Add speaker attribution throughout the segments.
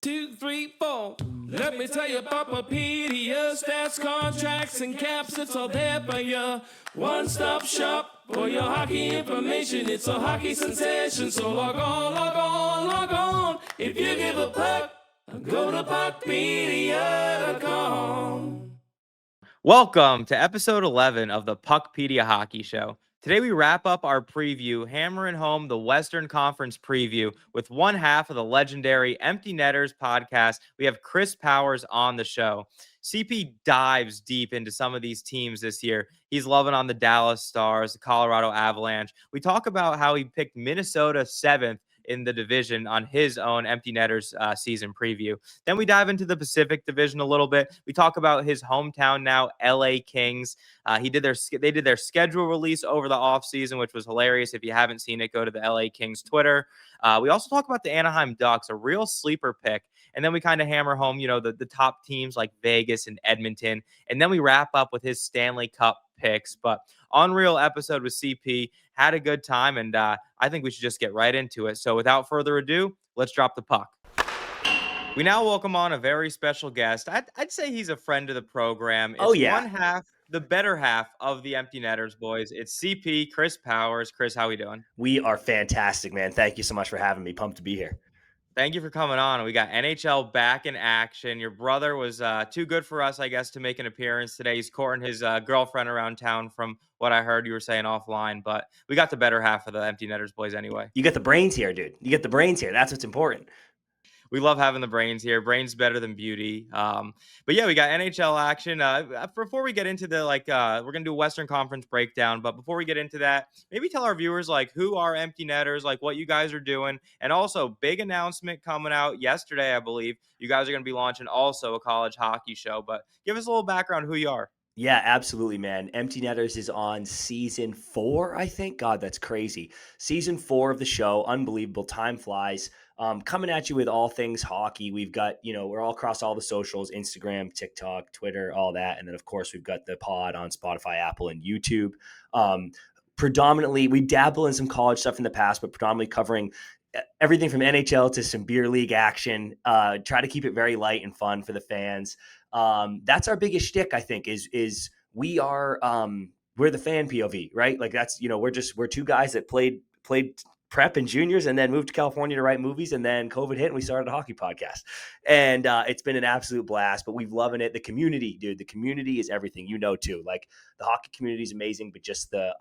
Speaker 1: 2, 3, 4. Let me tell you about PuckPedia, stats, contracts, and caps. It's all there for you. One-stop shop for your hockey information. It's a hockey sensation. So log on, log on, log on. If you give a puck, go to PuckPedia.com.
Speaker 2: Welcome to episode 11 of the PuckPedia Hockey Show. Today we wrap up our preview, hammering home the Western Conference preview with one half of the legendary Empty Netters podcast. We have Chris Powers on the show. CP dives deep into some of these teams this year. He's loving on the Dallas Stars, the Colorado Avalanche. We talk about how he picked Minnesota 7th in the division on his own Empty Netters season preview. Then we dive into the Pacific Division a little bit. We talk about his hometown now, LA Kings. They did their schedule release over the offseason, which was hilarious. If you haven't seen it, go to the LA Kings Twitter. We also talk about the Anaheim Ducks, a real sleeper pick. And then we kind of hammer home, the top teams like Vegas and Edmonton. And then we wrap up with his Stanley Cup picks. But unreal episode with CP. Had a good time, and I think we should just get right into it. So without further ado, let's drop the puck. We now welcome on a very special guest. I'd say he's a friend of the program. It's one half, the better half of the Empty Netters boys. It's CP, Chris Powers. Chris, how we doing?
Speaker 3: We are fantastic, man. Thank you so much for having me. Pumped to be here.
Speaker 2: Thank you for coming on. We got NHL back in action. Your brother was too good for us, I guess, to make an appearance today. He's courting his girlfriend around town from what I heard you were saying offline. But we got the better half of the Empty Netters boys anyway.
Speaker 3: You got the brains here, dude. You get the brains here. That's what's important.
Speaker 2: We love having the brains here. Brains better than beauty. But yeah, we got NHL action. Before we get into the we're gonna do a Western Conference breakdown. But before we get into that, maybe tell our viewers who are Empty Netters, what you guys are doing, and also big announcement coming out yesterday, I believe. You guys are gonna be launching also a college hockey show. But give us a little background who you are.
Speaker 3: Yeah, absolutely, man. Empty Netters is on season 4, I think. God, that's crazy. Season 4 of the show. Unbelievable. Time flies. Coming at you with all things hockey. We've got, we're all across all the socials, Instagram, TikTok, Twitter, all that. And then, of course, we've got the pod on Spotify, Apple, and YouTube. Predominantly, we dabble in some college stuff in the past, but predominantly covering everything from NHL to some beer league action. Try to keep it very light and fun for the fans. That's our biggest shtick, I think, is we are we're the fan POV, right? That's, we're two guys that played prep and juniors and then moved to California to write movies, and then COVID hit and we started a hockey podcast. And it's been an absolute blast, but we've loving it. The community, dude, the community is everything, too. The hockey community is amazing, but just the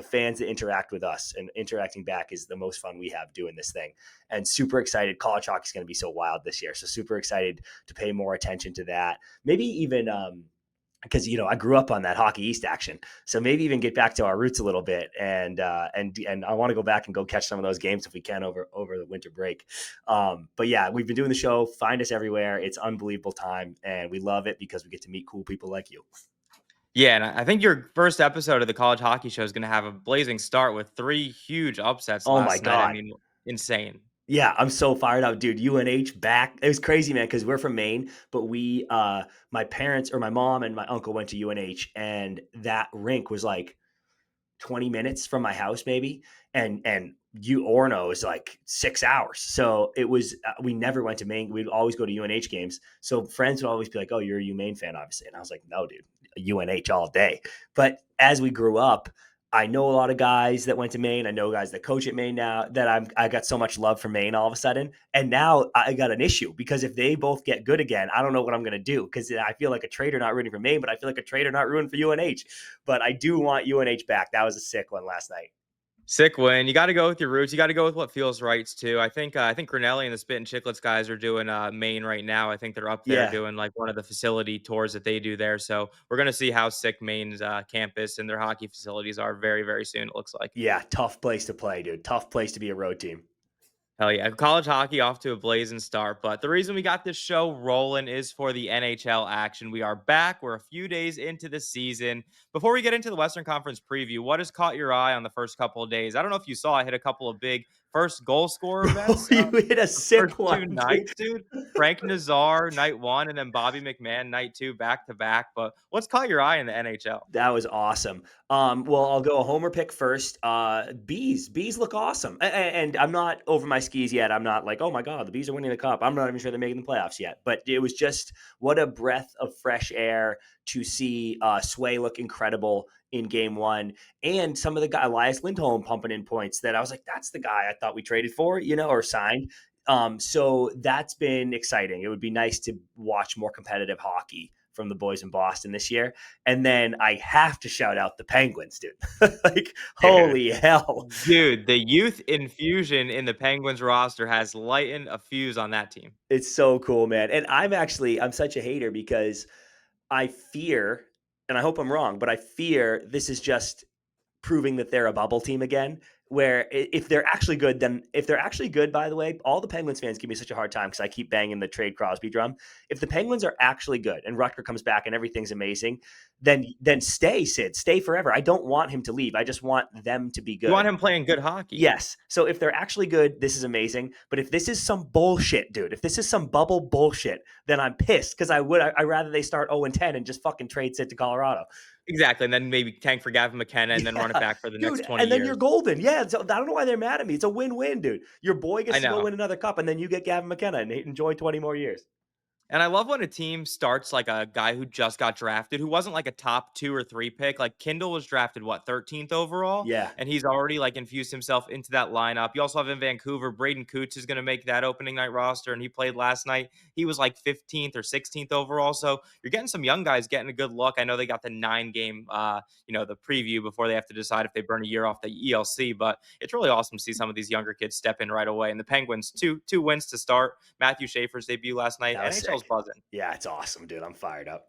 Speaker 3: fans that interact with us and interacting back is the most fun we have doing this thing. And super excited. College hockey is going to be so wild this year. So super excited to pay more attention to that. Maybe even because, I grew up on that Hockey East action. So maybe even get back to our roots a little bit. And I want to go back and go catch some of those games if we can over the winter break. But yeah, we've been doing the show. Find us everywhere. It's unbelievable time. And we love it because we get to meet cool people like you.
Speaker 2: Yeah, and I think your first episode of the College Hockey Show is going to have a blazing start with 3 huge upsets last night. I mean, insane.
Speaker 3: Yeah, I'm so fired up, dude. UNH back. It was crazy, man, because we're from Maine, but my parents or my mom and my uncle went to UNH, and that rink was 20 minutes from my house, maybe. And Orno is 6 hours. So it was, we never went to Maine. We'd always go to UNH games. So friends would always be like, oh, you're a UMaine fan, obviously. And I was like, no, dude, UNH all day. But as we grew up, I know a lot of guys that went to Maine. I know guys that coach at Maine now that I got so much love for Maine all of a sudden. And now I got an issue because if they both get good again, I don't know what I'm going to do because I feel like a traitor not rooting for Maine, but I feel like a traitor not rooting for UNH. But I do want UNH back. That was a sick one last night.
Speaker 2: Sick win. You got to go with your roots. You got to go with what feels right too. I think Grinelli and the Spit and Chicklets guys are doing Maine right now. I think they're up there doing one of the facility tours that they do there. So we're gonna see how sick Maine's campus and their hockey facilities are very, very soon. It looks like.
Speaker 3: Yeah, tough place to play, dude. Tough place to be a road team.
Speaker 2: Hell yeah. College hockey off to a blazing start. But the reason we got this show rolling is for the NHL action. We are back. We're a few days into the season. Before we get into the Western Conference preview, what has caught your eye on the first couple of days? I don't know if you saw, I hit a couple of big first goal scorer events.
Speaker 3: You hit a sick one.
Speaker 2: 2 nights, dude. Frank Nazar, night 1, and then Bobby McMahon, night 2, back to back. But what's caught your eye in the NHL?
Speaker 3: That was awesome. Well, I'll go a homer pick first. Bees look awesome, and I'm not over my skis yet. I'm not like, oh my god, the Bees are winning the cup. I'm not even sure they're making the playoffs yet. But it was just what a breath of fresh air to see Sway look incredible in Game 1, and some of the guy Elias Lindholm pumping in points that I was like, that's the guy I thought we traded for, or signed. So that's been exciting. It would be nice to watch more competitive hockey from the boys in Boston this year. And then I have to shout out the Penguins, dude. Like, holy hell.
Speaker 2: Dude, the youth infusion in the Penguins roster has lightened a fuse on that team.
Speaker 3: It's so cool, man. And I'm such a hater because I fear, and I hope I'm wrong, but I fear this is just proving that they're a bubble team again, where if they're actually good, by the way, all the Penguins fans give me such a hard time because I keep banging the trade Crosby drum. If the Penguins are actually good and Rutger comes back and everything's amazing, then stay, Sid. Stay forever. I don't want him to leave. I just want them to be good.
Speaker 2: You want him playing good hockey.
Speaker 3: Yes. So if they're actually good, this is amazing. But if this is some bullshit, dude, if this is some bubble bullshit, then I'm pissed because I'd rather they start 0-10 and just fucking trade Sid to Colorado.
Speaker 2: Exactly, and then maybe tank for Gavin McKenna and then run it back for the next 20 years.
Speaker 3: And then you're golden. Yeah, so I don't know why they're mad at me. It's a win-win, dude. Your boy gets to go win another cup, and then you get Gavin McKenna and enjoy 20 more years.
Speaker 2: And I love when a team starts like a guy who just got drafted, who wasn't like a top 2 or 3 pick. Like Kindle was drafted, 13th overall?
Speaker 3: Yeah.
Speaker 2: And he's already like infused himself into that lineup. You also have in Vancouver, Braden Coots is going to make that opening night roster, and he played last night. He was like 15th or 16th overall. So you're getting some young guys getting a good look. I know they got the 9-game, the preview before they have to decide if they burn a year off the ELC, but it's really awesome to see some of these younger kids step in right away. And the Penguins, two wins to start. Matthew Schaefer's debut last night. NHL's buzzing.
Speaker 3: Yeah, it's awesome, dude. I'm fired up.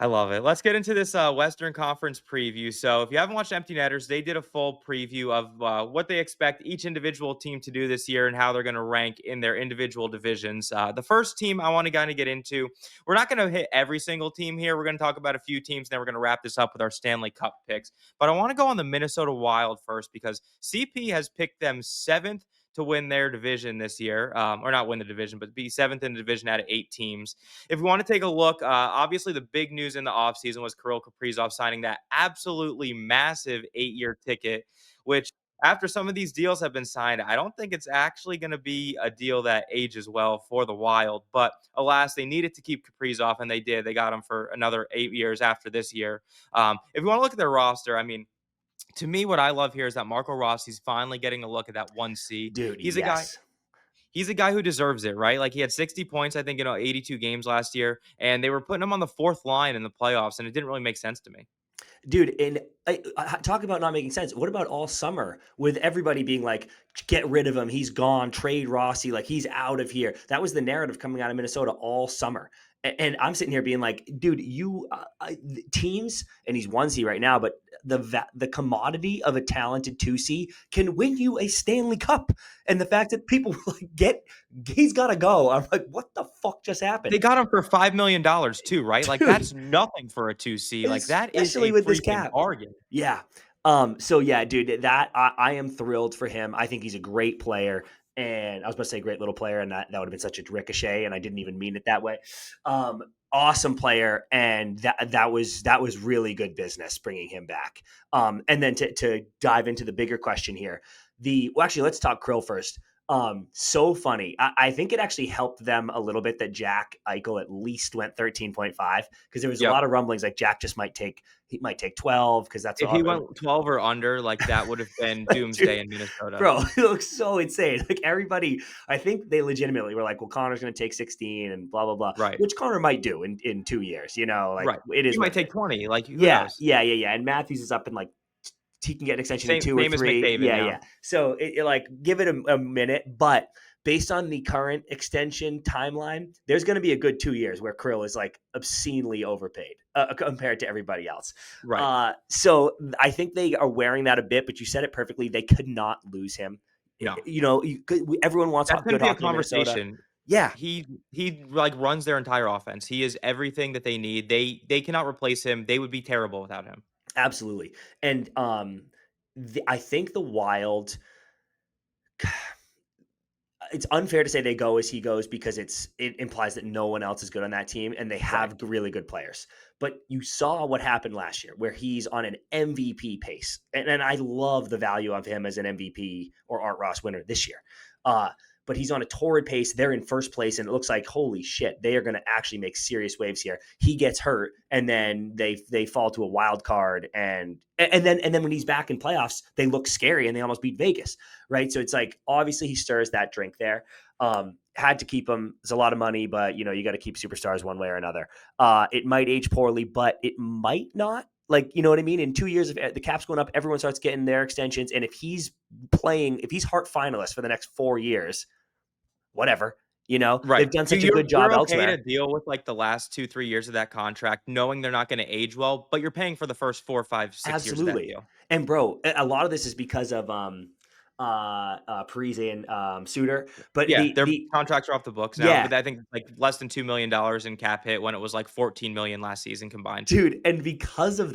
Speaker 2: I love it. Let's get into this Western Conference preview. So if you haven't watched Empty Netters, they did a full preview of what they expect each individual team to do this year and how they're going to rank in their individual divisions. The first team I want to kind of get into, we're not going to hit every single team here. We're going to talk about a few teams, then we're going to wrap this up with our Stanley Cup picks. But I want to go on the Minnesota Wild first because CP has picked them 7th to win their division this year, or not win the division, but be 7th in the division out of 8 teams. If we want to take a look, obviously the big news in the offseason was Kirill Kaprizov signing that absolutely massive 8-year ticket, which after some of these deals have been signed, I don't think it's actually going to be a deal that ages well for the Wild. But alas, they needed to keep Kaprizov, and they did. They got him for another 8 years after this year. If you want to look at their roster, I mean, to me, what I love here is that Marco Rossi's finally getting a look at that 1C.
Speaker 3: Dude,
Speaker 2: he's a guy who deserves it, right? Like he had 60 points, I think, 82 games last year, and they were putting him on the 4th line in the playoffs, and it didn't really make sense to me.
Speaker 3: Dude, and talk about not making sense. What about all summer with everybody being like, get rid of him, he's gone, trade Rossi, like he's out of here. That was the narrative coming out of Minnesota all summer. And I'm sitting here being like, dude, teams, and he's 1C right now, but the commodity of a talented 2C can win you a Stanley Cup. And the fact that people he's got to go. I'm like, what the fuck just happened?
Speaker 2: They got him for $5 million too, right? Like, dude, that's nothing for a 2C. Like that is a with this cap bargain.
Speaker 3: Yeah. So yeah, dude, that I am thrilled for him. I think he's a great player. And I was about to say great little player, and that would have been such a ricochet, and I didn't even mean it that way. Awesome player, and that was really good business bringing him back. And then to dive into the bigger question here, actually let's talk Krill first. So funny. I think it actually helped them a little bit that Jack Eichel at least went 13.5 because there was a lot of rumblings like Jack just might take 12 because that's
Speaker 2: if he went 12 or under, like that would have been doomsday in Minnesota.
Speaker 3: Bro, it looks so insane. Like everybody, I think they legitimately were like, well, Connor's going to take 16 and blah blah blah,
Speaker 2: right?
Speaker 3: Which Connor might do in 2 years, like
Speaker 2: right.
Speaker 3: It is.
Speaker 2: He might take 20, like who
Speaker 3: knows?
Speaker 2: Yeah.
Speaker 3: And Matthews is up in like. He can get an extension in 2 or 3.
Speaker 2: Yeah.
Speaker 3: So it like give it a minute, but based on the current extension timeline, there's going to be a good 2 years where Krill is like obscenely overpaid compared to everybody else.
Speaker 2: Right.
Speaker 3: So I think they are wearing that a bit, but you said it perfectly. They could not lose him.
Speaker 2: Yeah.
Speaker 3: Everyone wants good hockey
Speaker 2: conversation.
Speaker 3: Yeah.
Speaker 2: He like runs their entire offense. He is everything that they need. They cannot replace him. They would be terrible without him.
Speaker 3: Absolutely. And I think the Wild, it's unfair to say they go as he goes because it implies that no one else is good on that team and they have really good players. But you saw what happened last year where he's on an MVP pace. And I love the value of him as an MVP or Art Ross winner this year. But he's on a torrid pace. They're in first place, and it looks like, holy shit, they are going to actually make serious waves here. He gets hurt, and then they fall to a wild card, and then when he's back in playoffs, they look scary, and they almost beat Vegas, right? So it's like, obviously he stirs that drink there. Had to keep him. It's a lot of money, but you got to keep superstars one way or another. It might age poorly, but it might not. Like, you know what I mean? In 2 years, if the cap's going up, everyone starts getting their extensions. And if he's Hart finalist for the next 4 years, whatever,
Speaker 2: right.
Speaker 3: They've done such a good job elsewhere.
Speaker 2: You're okay to deal with like the last 2-3 years of that contract, knowing they're not going to age well, but you're paying for the first 4, 5, 6 years of that deal.
Speaker 3: And bro, a lot of this is because of Parise and Suter, but
Speaker 2: their contracts are off the books now. But I think like less than $2 million in cap hit when it was like $14 million last season combined.
Speaker 3: Dude, and because of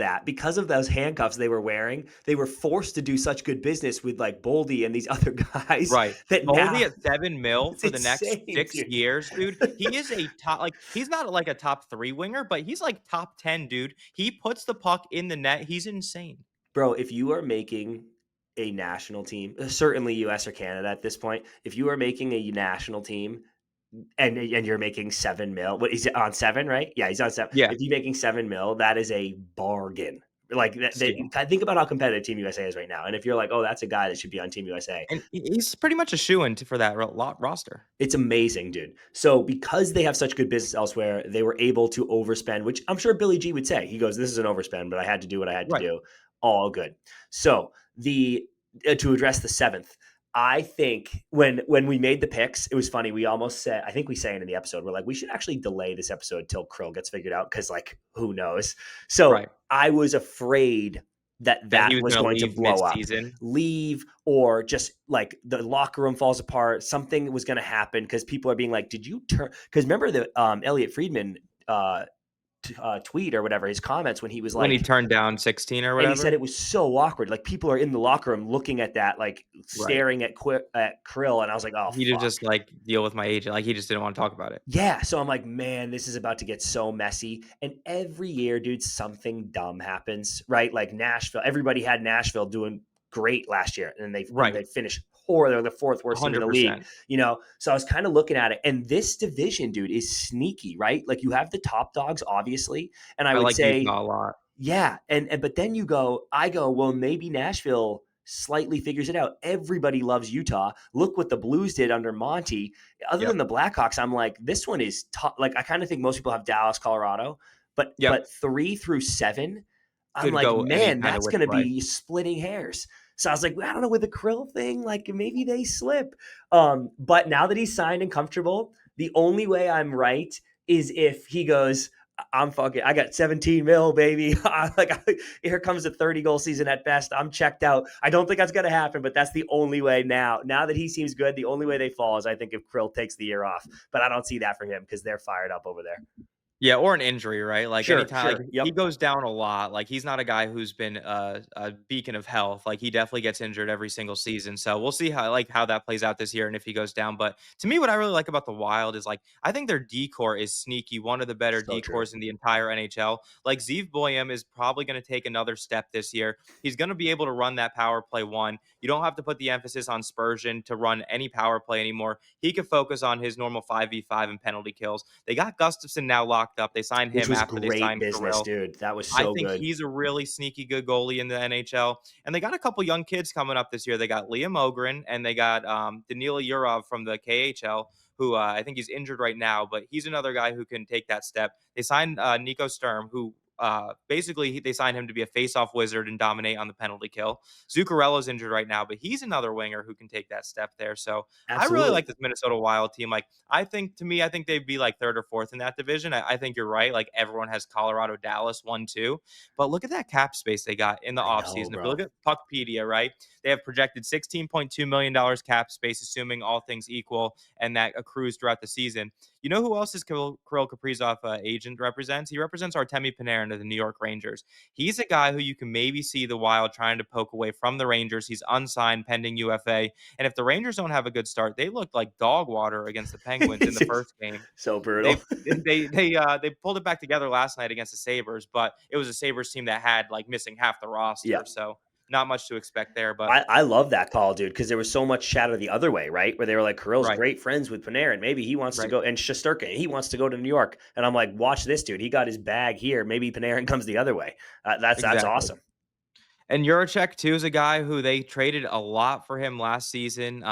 Speaker 3: those handcuffs they were wearing, they were forced to do such good business with like Boldy and these other guys.
Speaker 2: Right.
Speaker 3: That
Speaker 2: Boldy at $7 million for the next
Speaker 3: insane,
Speaker 2: 6 years, dude. He is a top, like he's not like a top 3 winger, but he's like top 10, dude. He puts the puck in the net. He's insane.
Speaker 3: Bro, if you are making a national team, certainly US or Canada at this point, if you are making a national team and you're making $7 million, what is it on 7, right? Yeah, he's on 7.
Speaker 2: Yeah.
Speaker 3: If you're making $7 million, that is a bargain. Like think about how competitive Team USA is right now. And if you're like, oh, that's a guy that should be on Team USA.
Speaker 2: And he's pretty much a shoo-in for that roster.
Speaker 3: It's amazing, dude. So because they have such good business elsewhere, they were able to overspend, which I'm sure Billy G would say. He goes, this is an overspend, but I had to do what I had to do. All good. So to address the 7th, I think when we made the picks, it was funny. We almost said, I think we say it in the episode, we're like, we should actually delay this episode till Krill gets figured out because, like, who knows? So I was afraid that was going to blow up, leave, or just like the locker room falls apart. Something was going to happen because people are being like, did you turn? Because remember the Elliot Friedman tweet or whatever, his comments when he was like,
Speaker 2: when he turned down 16 or whatever,
Speaker 3: and he said it was so awkward. Like people are in the locker room looking at that, like staring at Krill. And I was like, oh,
Speaker 2: he did just like deal with my agent. Like he just didn't want to talk about it.
Speaker 3: Yeah. So I'm like, man, this is about to get so messy. And every year, dude, something dumb happens, right? Like Nashville, everybody had Nashville doing great last year and they finished poor. They're the 4th worst team in the league, So I was kind of looking at it, and this division, dude, is sneaky, right? Like you have the top dogs, obviously, and I would
Speaker 2: like
Speaker 3: say
Speaker 2: Utah a lot.
Speaker 3: Yeah, but then I go, well, maybe Nashville slightly figures it out. Everybody loves Utah. Look what the Blues did under Monty. Other than the Blackhawks, I'm like, this one is tough. Like I kind of think most people have Dallas, Colorado, but 3 through 7. I'm like, man, that's going to be splitting hairs. So I was like, I don't know, with the Krill thing, like maybe they slip. But now that he's signed and comfortable, the only way I'm right is if he goes, I got 17 mil, baby. Here comes a 30-goal season at best. I'm checked out. I don't think that's going to happen, but that's the only way now. Now that he seems good, the only way they fall is I think if Krill takes the year off. But I don't see that for him because they're fired up over there.
Speaker 2: Yeah, or an injury, right? Like anytime he goes down a lot. Like he's not a guy who's been a beacon of health. Like he definitely gets injured every single season. So we'll see how that plays out this year and if he goes down. But to me, what I really like about the Wild is like I think their decor is sneaky, one of the better decors in the entire NHL. Like Zeev Boyum is probably going to take another step this year. He's going to be able to run that power play 1. You don't have to put the emphasis on Spurgeon to run any power play anymore. He can focus on his normal 5v5 and penalty kills. They got Gustafsson now locked up. They signed him after they signed Kirill.
Speaker 3: Dude. That was so good.
Speaker 2: I think he's a really sneaky good goalie in the NHL. And they got a couple young kids coming up this year. They got Liam Ogren and they got Danila Yurov from the KHL, who I think he's injured right now, but he's another guy who can take that step. They signed Nico Sturm, who basically they signed him to be a face-off wizard and dominate on the penalty kill. Zuccarello's injured right now, but he's another winger who can take that step there. So I really like this Minnesota Wild team. Like I think they'd be like 3rd or 4th in that division. I think you're right. Like everyone has Colorado, Dallas 1, 2, but look at that cap space they got in the offseason. If you look at Puckpedia, right, they have projected $16.2 million cap space, assuming all things equal, and that accrues throughout the season. You know who else is Kirill Kaprizov agent represents? He represents Artemi Panarin signed to the New York Rangers. He's a guy who you can maybe see the Wild trying to poke away from the Rangers. He's unsigned, pending UFA. And if the Rangers don't have a good start, they looked like dog water against the Penguins in the first game.
Speaker 3: So brutal.
Speaker 2: They pulled it back together last night against the Sabres, but it was a Sabres team that had like missing half the roster.
Speaker 3: Yeah.
Speaker 2: So not much to expect there. But
Speaker 3: I love that call, dude, because there was so much chatter the other way, right? Where they were like, Kirill's great friends with Panarin. Maybe he wants to go, and Shesterkin, he wants to go to New York. And I'm like, watch this, dude. He got his bag here. Maybe Panarin comes the other way. That's awesome.
Speaker 2: And Juracek, too, is a guy who they traded a lot for him last season.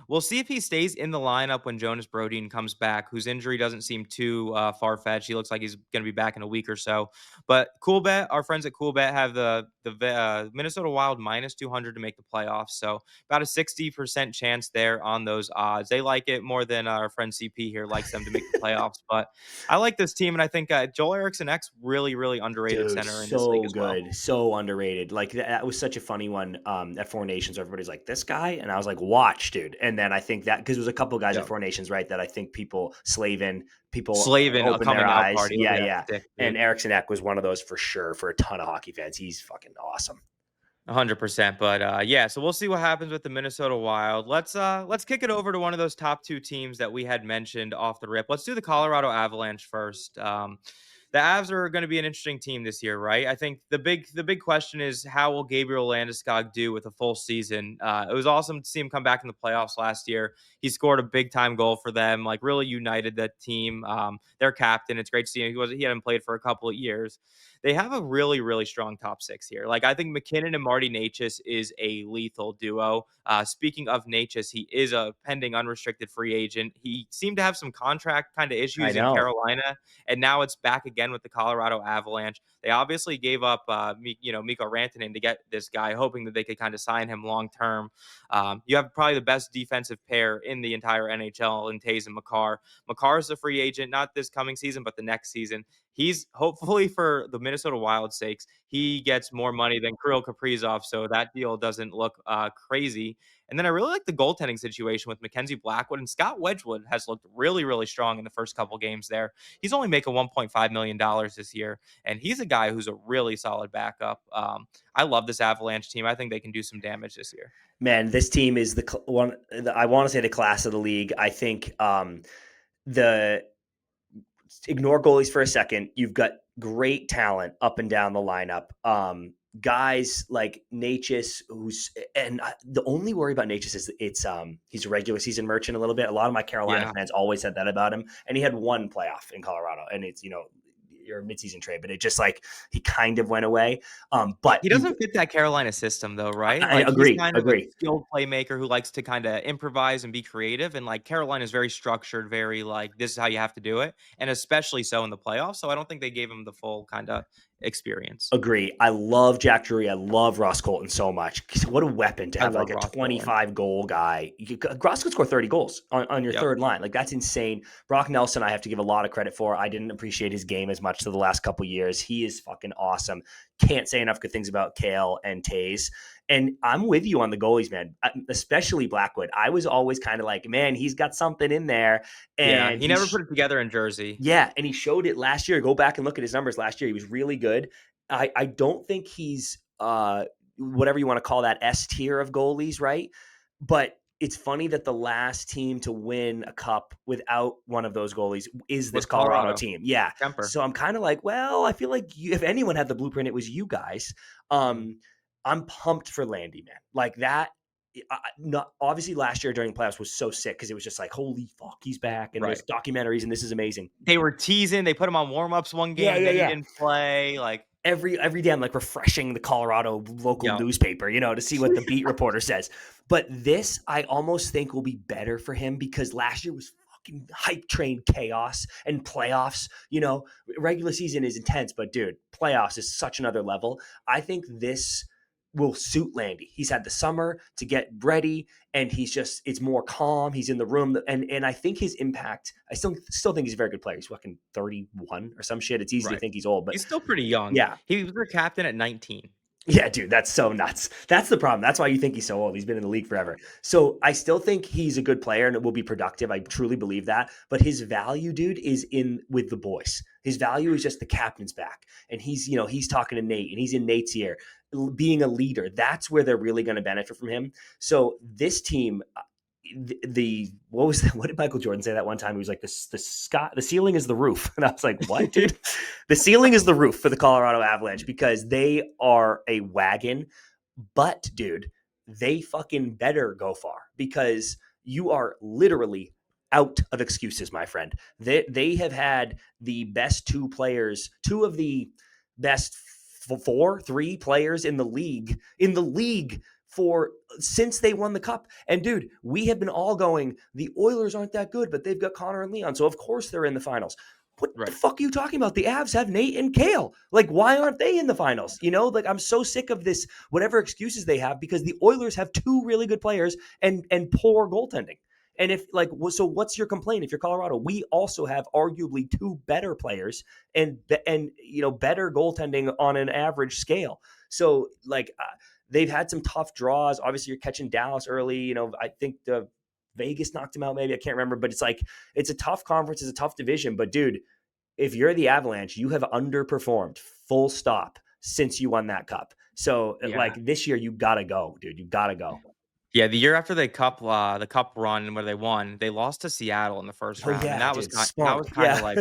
Speaker 2: We'll see if he stays in the lineup when Jonas Brodin comes back, whose injury doesn't seem too far-fetched. He looks like he's going to be back in a week or so. But CoolBet, our friends at CoolBet have the Minnesota Wild minus 200 to make the playoffs. So about a 60% chance there on those odds. They like it more than our friend CP here likes them to make the playoffs. But I like this team, and I think Joel Eriksson-Ek's really, really underrated center in this league as well.
Speaker 3: So underrated. Like that was such a funny one at Four Nations. Everybody's like, this guy? And I was like, watch, dude. And then I think that, because there was a couple of guys at Four Nations, right, that I think people open their eyes.
Speaker 2: Party.
Speaker 3: Yeah. And Eriksson-Ek was one of those for sure for a ton of hockey fans. He's fucking awesome.
Speaker 2: 100%. But so we'll see what happens with the Minnesota Wild. Let's kick it over to one of those top two teams that we had mentioned off the rip. Let's do the Colorado Avalanche first. The Avs are going to be an interesting team this year, right? I think the big question is, how will Gabriel Landeskog do with a full season? It was awesome to see him come back in the playoffs last year. He scored a big time goal for them, like really united that team. Their captain, it's great to see him. He hadn't played for a couple of years. They have a really, really strong top six here. Like, I think MacKinnon and Marty Necas is a lethal duo. Speaking of Necas, he is a pending unrestricted free agent. He seemed to have some contract kind of issues in Carolina, and now it's back again with the Colorado Avalanche. They obviously gave up, Mikko Rantanen to get this guy, hoping that they could kind of sign him long term. You have probably the best defensive pair in the entire NHL in Taves and Makar. Makar is a free agent, not this coming season, but the next season. He's hopefully, for the Minnesota Wild's sakes, he gets more money than Kirill Kaprizov, so that deal doesn't look crazy. And then I really like the goaltending situation with Mackenzie Blackwood, and Scott Wedgwood has looked really, really strong in the first couple games there. He's only making $1.5 million this year, and he's a guy who's a really solid backup. I love this Avalanche team. I think they can do some damage this year.
Speaker 3: Man, this team is I want to say the class of the league. I think ignore goalies for a second. You've got great talent up and down the lineup. Guys like Necas, the only worry about Necas is he's a regular season merchant a little bit. A lot of my Carolina fans always said that about him, and he had one playoff in Colorado, and it's your midseason trade, but it just like he kind of went away. But
Speaker 2: he doesn't fit that Carolina system though, right?
Speaker 3: I agree.
Speaker 2: He's kind of a skilled playmaker who likes to kind of improvise and be creative. And like Carolina is very structured, very like, this is how you have to do it. And especially so in the playoffs. So I don't think they gave him the full kind of experience.
Speaker 3: Agree. I love Jack Drury. I love Ross Colton so much. What a weapon to have, like a 25 goal guy. Ross could score 30 goals on your third line. Like, that's insane. Brock Nelson, I have to give a lot of credit for. I didn't appreciate his game as much to the last couple years. He is fucking awesome. Can't say enough good things about Cale and Taves. And I'm with you on the goalies, man, especially Blackwood. I was always kind of like, man, he's got something in there. And
Speaker 2: he never put it together in Jersey.
Speaker 3: Yeah, and he showed it last year. Go back and look at his numbers last year. He was really good. I don't think he's whatever you want to call that S tier of goalies, right? But it's funny that the last team to win a cup without one of those goalies is this Colorado team. Yeah.
Speaker 2: Kemper.
Speaker 3: So I'm kind of like, well, I feel like if anyone had the blueprint, it was you guys. I'm pumped for Landy, man. Like that. Obviously last year during the playoffs was so sick because it was just like, holy fuck, he's back, and there's documentaries, and this is amazing.
Speaker 2: They were teasing. They put him on warm-ups one game, and then he didn't play. Like
Speaker 3: every day I'm like refreshing the Colorado local newspaper, to see what the beat reporter says. But this I almost think will be better for him because last year was fucking hype train chaos, and playoffs, regular season is intense, but dude, playoffs is such another level. I think this will suit Landy. He's had the summer to get ready, and it's more calm. He's in the room, and I think his impact, I still think he's a very good player. He's fucking 31 or some shit. It's easy to think he's old, but
Speaker 2: he's still pretty young.
Speaker 3: Yeah.
Speaker 2: He was their captain at 19.
Speaker 3: Yeah, dude, that's so nuts. That's the problem. That's why you think he's so old. He's been in the league forever. So I still think he's a good player and it will be productive. I truly believe that. But his value, dude, is in with the boys. His value is just the captain's back. And he's talking to Nate and he's in Nate's ear, being a leader. That's where they're really going to benefit from him. So this team, what did Michael Jordan say that one time? He was like, the ceiling is the roof. And I was like, what, dude? The ceiling is the roof for the Colorado Avalanche because they are a wagon. But, dude, they fucking better go far because you are literally out of excuses, my friend. They have had the best two of the best three players in the league for since they won the cup. And dude, we have been all going, the Oilers aren't that good, but they've got Connor and Leon. So of course they're in the finals. What the fuck are you talking about? The Avs have Nate and Cale. Like, why aren't they in the finals? Like I'm so sick of this, whatever excuses they have, because the Oilers have two really good players and poor goaltending. And so what's your complaint if you're Colorado? We also have arguably two better players and better goaltending on an average scale. So they've had some tough draws. Obviously, you're catching Dallas early. I think the Vegas knocked him out. Maybe I can't remember, but it's a tough conference. It's a tough division. But dude, if you're the Avalanche, you have underperformed full stop since you won that cup. So this year, you gotta go, dude. You gotta go.
Speaker 2: Yeah, the year after the cup run where they won, they lost to Seattle in the first round, and that was kind of like,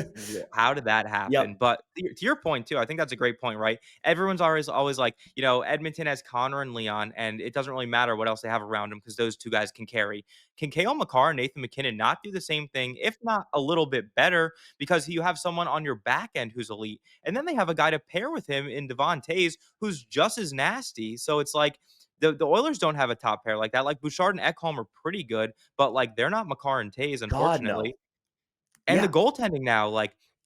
Speaker 2: how did that happen?
Speaker 3: Yep.
Speaker 2: But to your point too, I think that's a great point, right? Everyone's always like, Edmonton has Connor and Leon, and it doesn't really matter what else they have around them because those two guys can carry. Can Cale Makar and Nathan MacKinnon not do the same thing, if not a little bit better, because you have someone on your back end who's elite, and then they have a guy to pair with him in Devon Toews who's just as nasty. So it's like, the Oilers don't have a top pair like that. Like Bouchard and Ekholm are pretty good, but they're not Makar and Toews, unfortunately.
Speaker 3: God, no.
Speaker 2: And the goaltending now,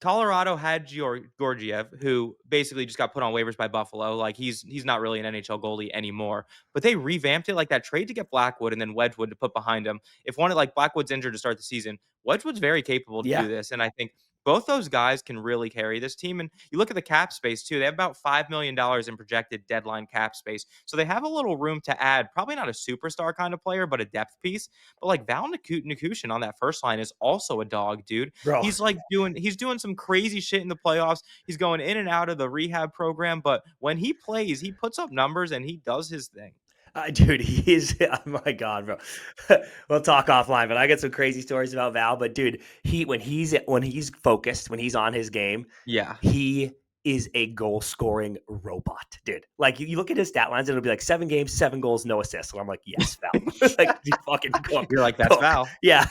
Speaker 2: Colorado had Georgiev, who basically just got put on waivers by Buffalo. He's not really an NHL goalie anymore. But they revamped it, that trade to get Blackwood and then Wedgwood to put behind him. If Blackwood's injured to start the season, Wedgwood's very capable to do this. And I think both those guys can really carry this team. And you look at the cap space, too. They have about $5 million in projected deadline cap space. So they have a little room to add, probably not a superstar kind of player, but a depth piece. But Val Nikushin on that first line is also a dog, dude.
Speaker 3: Bro.
Speaker 2: He's doing some crazy shit in the playoffs. He's going in and out of the rehab program. But when he plays, he puts up numbers and he does his thing.
Speaker 3: Dude, he is. Oh my God, bro. We'll talk offline, but I got some crazy stories about Val. But dude, when he's focused, when he's on his game, he is a goal scoring robot, dude. You look at his stat lines, and it'll be 7 games, 7 goals, no assists. And I'm like, yes, Val. You fucking cook.
Speaker 2: You're like, that's Val.
Speaker 3: Yeah.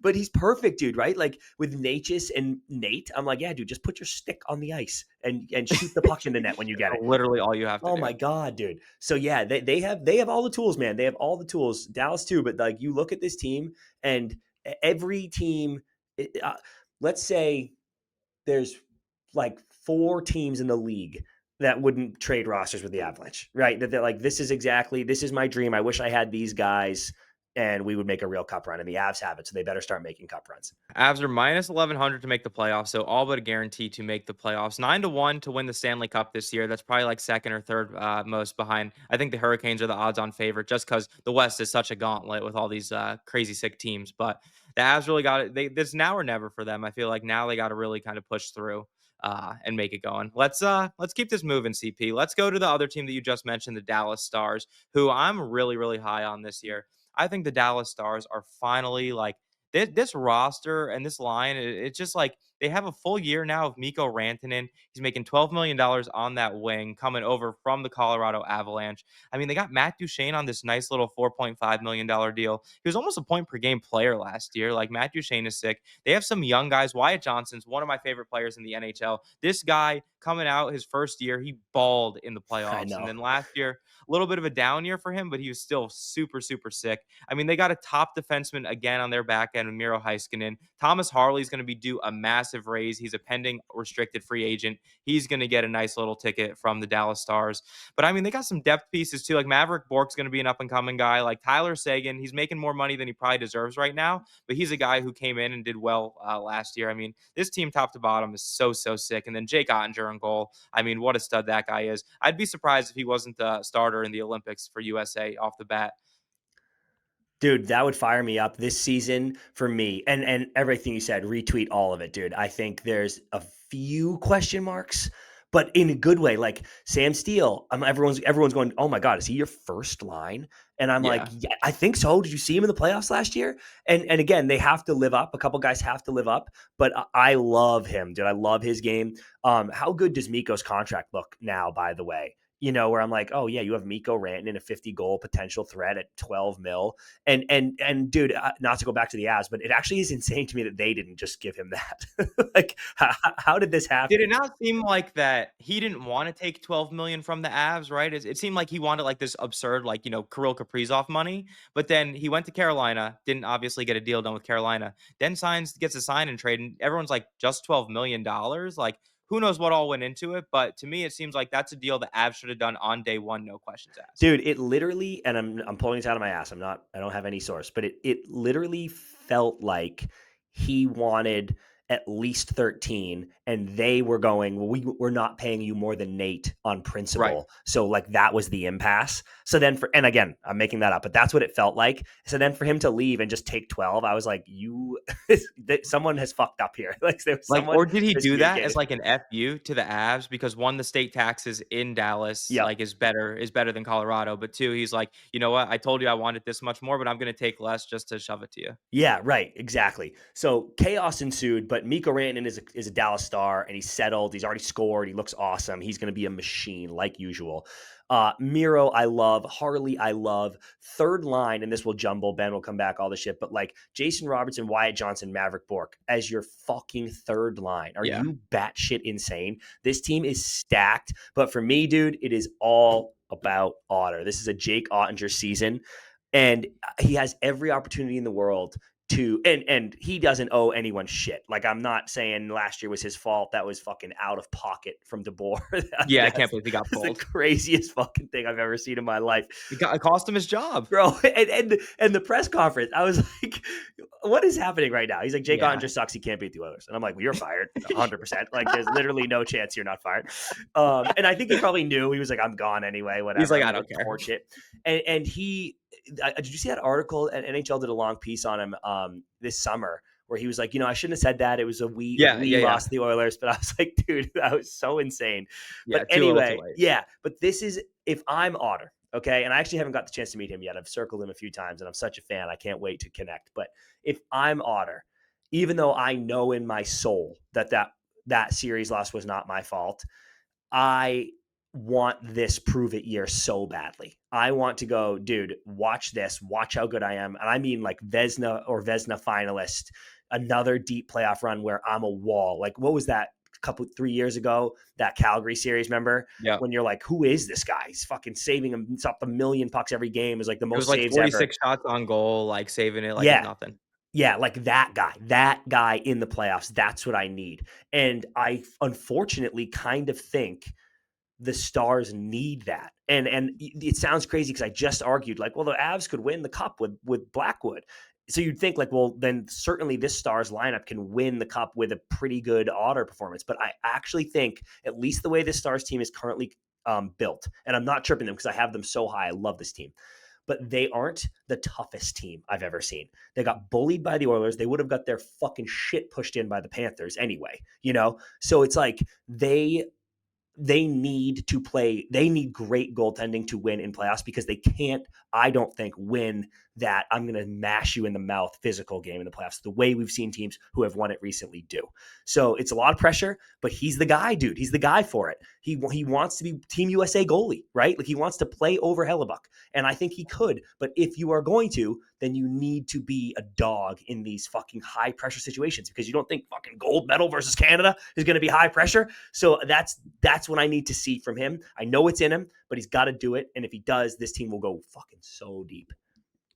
Speaker 3: But he's perfect, dude, right? With Natchez and Nate, I'm like, yeah, dude, just put your stick on the ice and shoot the puck in the net when you get it.
Speaker 2: Literally all you have to do.
Speaker 3: Oh my God, dude. So yeah, they have all the tools, man. They have all the tools. Dallas too, but you look at this team and every team, let's say there's 4 teams in the league that wouldn't trade rosters with the Avalanche, right? That they're this is my dream. I wish I had these guys and we would make a real cup run, and the Avs have it. So they better start making cup runs.
Speaker 2: Avs are minus 1,100 to make the playoffs. So all but a guarantee to make the playoffs. 9-1 to win the Stanley Cup this year. That's probably second or third most behind. I think the Hurricanes are the odds on favorite just because the West is such a gauntlet with all these crazy sick teams. But the Avs really got it. This now or never for them. I feel like now they got to really kind of push through and make it going. Let's keep this moving, CP. Let's go to the other team that you just mentioned, the Dallas Stars, who I'm really, really high on this year. I think the Dallas Stars are finally this roster and this line. It's just they have a full year now of Mikko Rantanen. He's making $12 million on that wing coming over from the Colorado Avalanche. I mean, they got Matt Duchene on this nice little $4.5 million deal. He was almost a point per game player last year. Matt Duchene is sick. They have some young guys. Wyatt Johnston's one of my favorite players in the NHL. This guy coming out his first year, he balled in the playoffs. And then last year, a little bit of a down year for him, but he was still super, super sick. I mean, they got a top defenseman again on their back end. weekend with Miro Heiskanen. Thomas Harley's going to be due a massive raise. He's a pending restricted free agent. He's going to get a nice little ticket from the Dallas Stars. But I mean, they got some depth pieces too. Like Maverick Bork's going to be an up and coming guy. Like Tyler Seguin, he's making more money than he probably deserves right now, but he's a guy who came in and did well last year. I mean, this team top to bottom is so sick. And then Jake Oettinger on goal. I mean, what a stud that guy is. I'd be surprised if he wasn't the starter in the Olympics for USA off the bat.
Speaker 3: Dude, that would fire me up this season for me. And everything you said, retweet all of it, dude. I think there's a few question marks, but in a good way. Like Sam Steele, everyone's going, oh my God, is he your first line? And I'm like, yeah, I think so. Did you see him in the playoffs last year? And again, they have to live up. A couple guys have to live up, but I love him, dude. I love his game. How good does Mikko's contract look now, by the way? You know, where I'm like, oh yeah, you have Mikko Rantanen, a 50-goal potential threat at 12 mil. And dude, not to go back to the Avs, but it actually is insane to me that they didn't just give him that. Like, how did this happen?
Speaker 2: Did it not seem like that he didn't want to take 12 million from the Avs, right? It seemed like he wanted like this absurd, like, you know, Kirill Kaprizov money, but then he went to Carolina, didn't obviously get a deal done with Carolina, then gets a sign and trade, and everyone's like, just $12 million? Like, who knows what all went into it, but to me, it seems like that's a deal the Avs should have done on day one, no questions asked.
Speaker 3: Dude, it literally, and I'm pulling this out of my ass. I don't have any source, but it literally felt like he wanted at least 13, and they were going, well, we're not paying you more than Nate on principle. Right. So like that was the impasse. So then and again, I'm making that up, but that's what it felt like. So then for him to leave and just take 12, I was like, someone has fucked up here.
Speaker 2: Or did he do that as like an FU to the Avs? Because one, the state taxes in Dallas is better than Colorado. But two, he's like, you know what? I told you I wanted this much more, but I'm going to take less just to shove it to you.
Speaker 3: Yeah, right. Exactly. So chaos ensued, but Mikko Rantanen is a Dallas Star, and he's settled. He's already scored. He looks awesome. He's going to be a machine like usual. Miro, I love. Harley, I love. Third line, and this will jumble. Ben will come back, all the shit. But like Jason Robertson, Wyatt Johnston, Maverick Bork as your fucking third line. Are you batshit insane? This team is stacked. But for me, dude, it is all about Otter. This is a Jake Oettinger season, and he has every opportunity in the world to, and he doesn't owe anyone shit. Like, I'm not saying last year was his fault. That was fucking out of pocket from DeBoer.
Speaker 2: Yeah, I can't believe he got pulled.
Speaker 3: It's the craziest fucking thing I've ever seen in my life.
Speaker 2: It cost him his job,
Speaker 3: bro. And the press conference, I was like, what is happening right now? He's like, Jake Oettinger sucks. He can't beat the Oilers. And I'm like, well, you're fired 100%. Like, there's literally no chance you're not fired. And I think he probably knew. He was like, I'm gone anyway. Whatever.
Speaker 2: He's like, I don't care.
Speaker 3: Shit. And did you see that article? And NHL did a long piece on him this summer where he was like, I shouldn't have said that. It was we lost the Oilers. But I was like, dude, that was so insane. Yeah, but anyway, but this is, if I'm Otter, okay, and I actually haven't got the chance to meet him yet. I've circled him a few times, and I'm such a fan. I can't wait to connect. But if I'm Otter, even though I know in my soul that series loss was not my fault, I want this prove it year so badly. I want to go, dude, watch this, watch how good I am. And I mean like Vezina or Vezina finalist, another deep playoff run where I'm a wall. Like, what was that 3 years ago, that Calgary series, remember? Yeah. When you're like, who is this guy? He's fucking saving him. It's up a million pucks every game. Is like the most saves ever.
Speaker 2: 46 shots on goal, like saving it like nothing.
Speaker 3: Yeah, like that guy in the playoffs. That's what I need. And I unfortunately kind of think the Stars need that. And it sounds crazy because I just argued like, well, the Avs could win the cup with Blackwood. So you'd think like, well, then certainly this Stars lineup can win the cup with a pretty good Otter performance. But I actually think, at least the way this Stars team is currently built, and I'm not tripping them because I have them so high. I love this team. But they aren't the toughest team I've ever seen. They got bullied by the Oilers. They would have got their fucking shit pushed in by the Panthers anyway, So it's like they need to play. They need great goaltending to win in playoffs because they can't, I don't think, win that I'm going to mash you in the mouth physical game in the playoffs the way we've seen teams who have won it recently do. So it's a lot of pressure, but he's the guy, dude. He's the guy for it. He wants to be Team USA goalie, right? Like he wants to play over Hellebuck. And I think he could. But if you are going to, then you need to be a dog in these fucking high pressure situations because you don't think fucking gold medal versus Canada is going to be high pressure. So that's what I need to see from him. I know it's in him, but he's got to do it. And if he does, this team will go fucking so deep.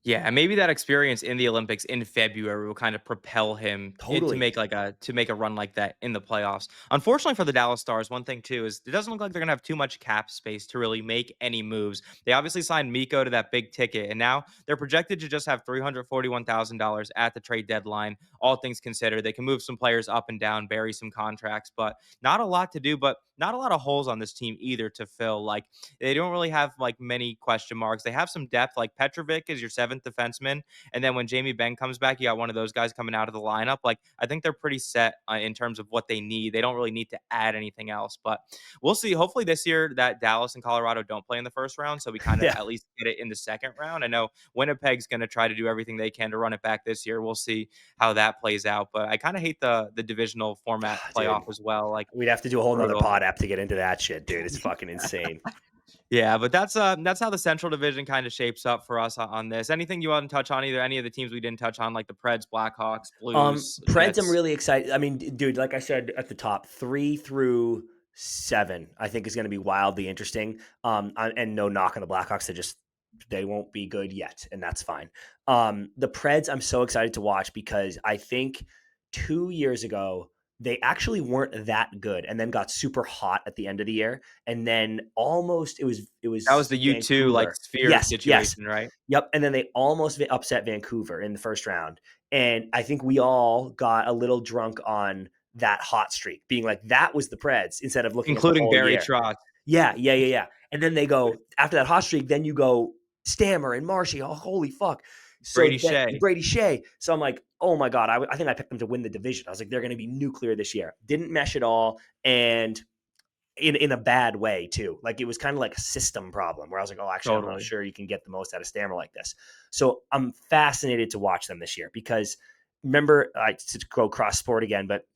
Speaker 2: Yeah, maybe that experience in the Olympics in February will kind of propel him to
Speaker 3: Totally.
Speaker 2: make a run like that in the playoffs. Unfortunately for the Dallas Stars, one thing too is it doesn't look like they're gonna have too much cap space to really make any moves. They obviously signed Mikko to that big ticket, and now they're projected to just have $341,000 at the trade deadline. All things considered, they can move some players up and down, bury some contracts, but not a lot to do. But not a lot of holes on this team either to fill. Like they don't really have like many question marks. They have some depth. Like Petrovic is your seventh defenseman, and then when Jamie Benn comes back, you got one of those guys coming out of the lineup. Like I think they're pretty set in terms of what they need. They don't really need to add anything else. But we'll see. Hopefully this year that Dallas and Colorado don't play in the first round, so we kind of
Speaker 3: Yeah.
Speaker 2: at least get it in the second round. I know Winnipeg's going to try to do everything they can to run it back this year. We'll see how that plays out. But I kind of hate the divisional format
Speaker 3: Dude,
Speaker 2: playoff as well. Like
Speaker 3: we'd have to do a whole nother
Speaker 2: brutal.
Speaker 3: pod app to get into that shit, dude. It's fucking insane.
Speaker 2: Yeah, but that's how the Central Division kind of shapes up for us on this. Anything you want to touch on? Either any of the teams we didn't touch on, like the Preds, Blackhawks, Blues,
Speaker 3: Preds, I'm
Speaker 2: Jets?
Speaker 3: really excited. I mean, dude, like I said at the top, 3 through 7, I think is going to be wildly interesting. And no knock on the Blackhawks. They won't be good yet, and that's fine. The Preds, I'm so excited to watch because I think 2 years ago they actually weren't that good, and then got super hot at the end of the year, and then almost it was
Speaker 2: That was the U2 like
Speaker 3: Vancouver.
Speaker 2: sphere
Speaker 3: Yes, yes,
Speaker 2: situation, right?
Speaker 3: yep. And then they almost upset Vancouver in the first round, and I think we all got a little drunk on that hot streak, being like that was the Preds instead of looking at the
Speaker 2: Including
Speaker 3: whole
Speaker 2: Barry
Speaker 3: year.
Speaker 2: Trotz.
Speaker 3: Yeah. And then they go after that hot streak. Then you go Stammer and Marshy. Oh, holy fuck! So
Speaker 2: Brady
Speaker 3: then,
Speaker 2: Shea.
Speaker 3: Brady Shea. So I'm like, oh my god! I think I picked them to win the division. I was like, they're going to be nuclear this year. Didn't mesh at all, and in a bad way too. Like it was kind of like a system problem where I was like, oh, actually, I'm not
Speaker 2: Totally.
Speaker 3: sure you can get the most out of Stammer like this. So I'm fascinated to watch them this year because remember, to go cross sport again, but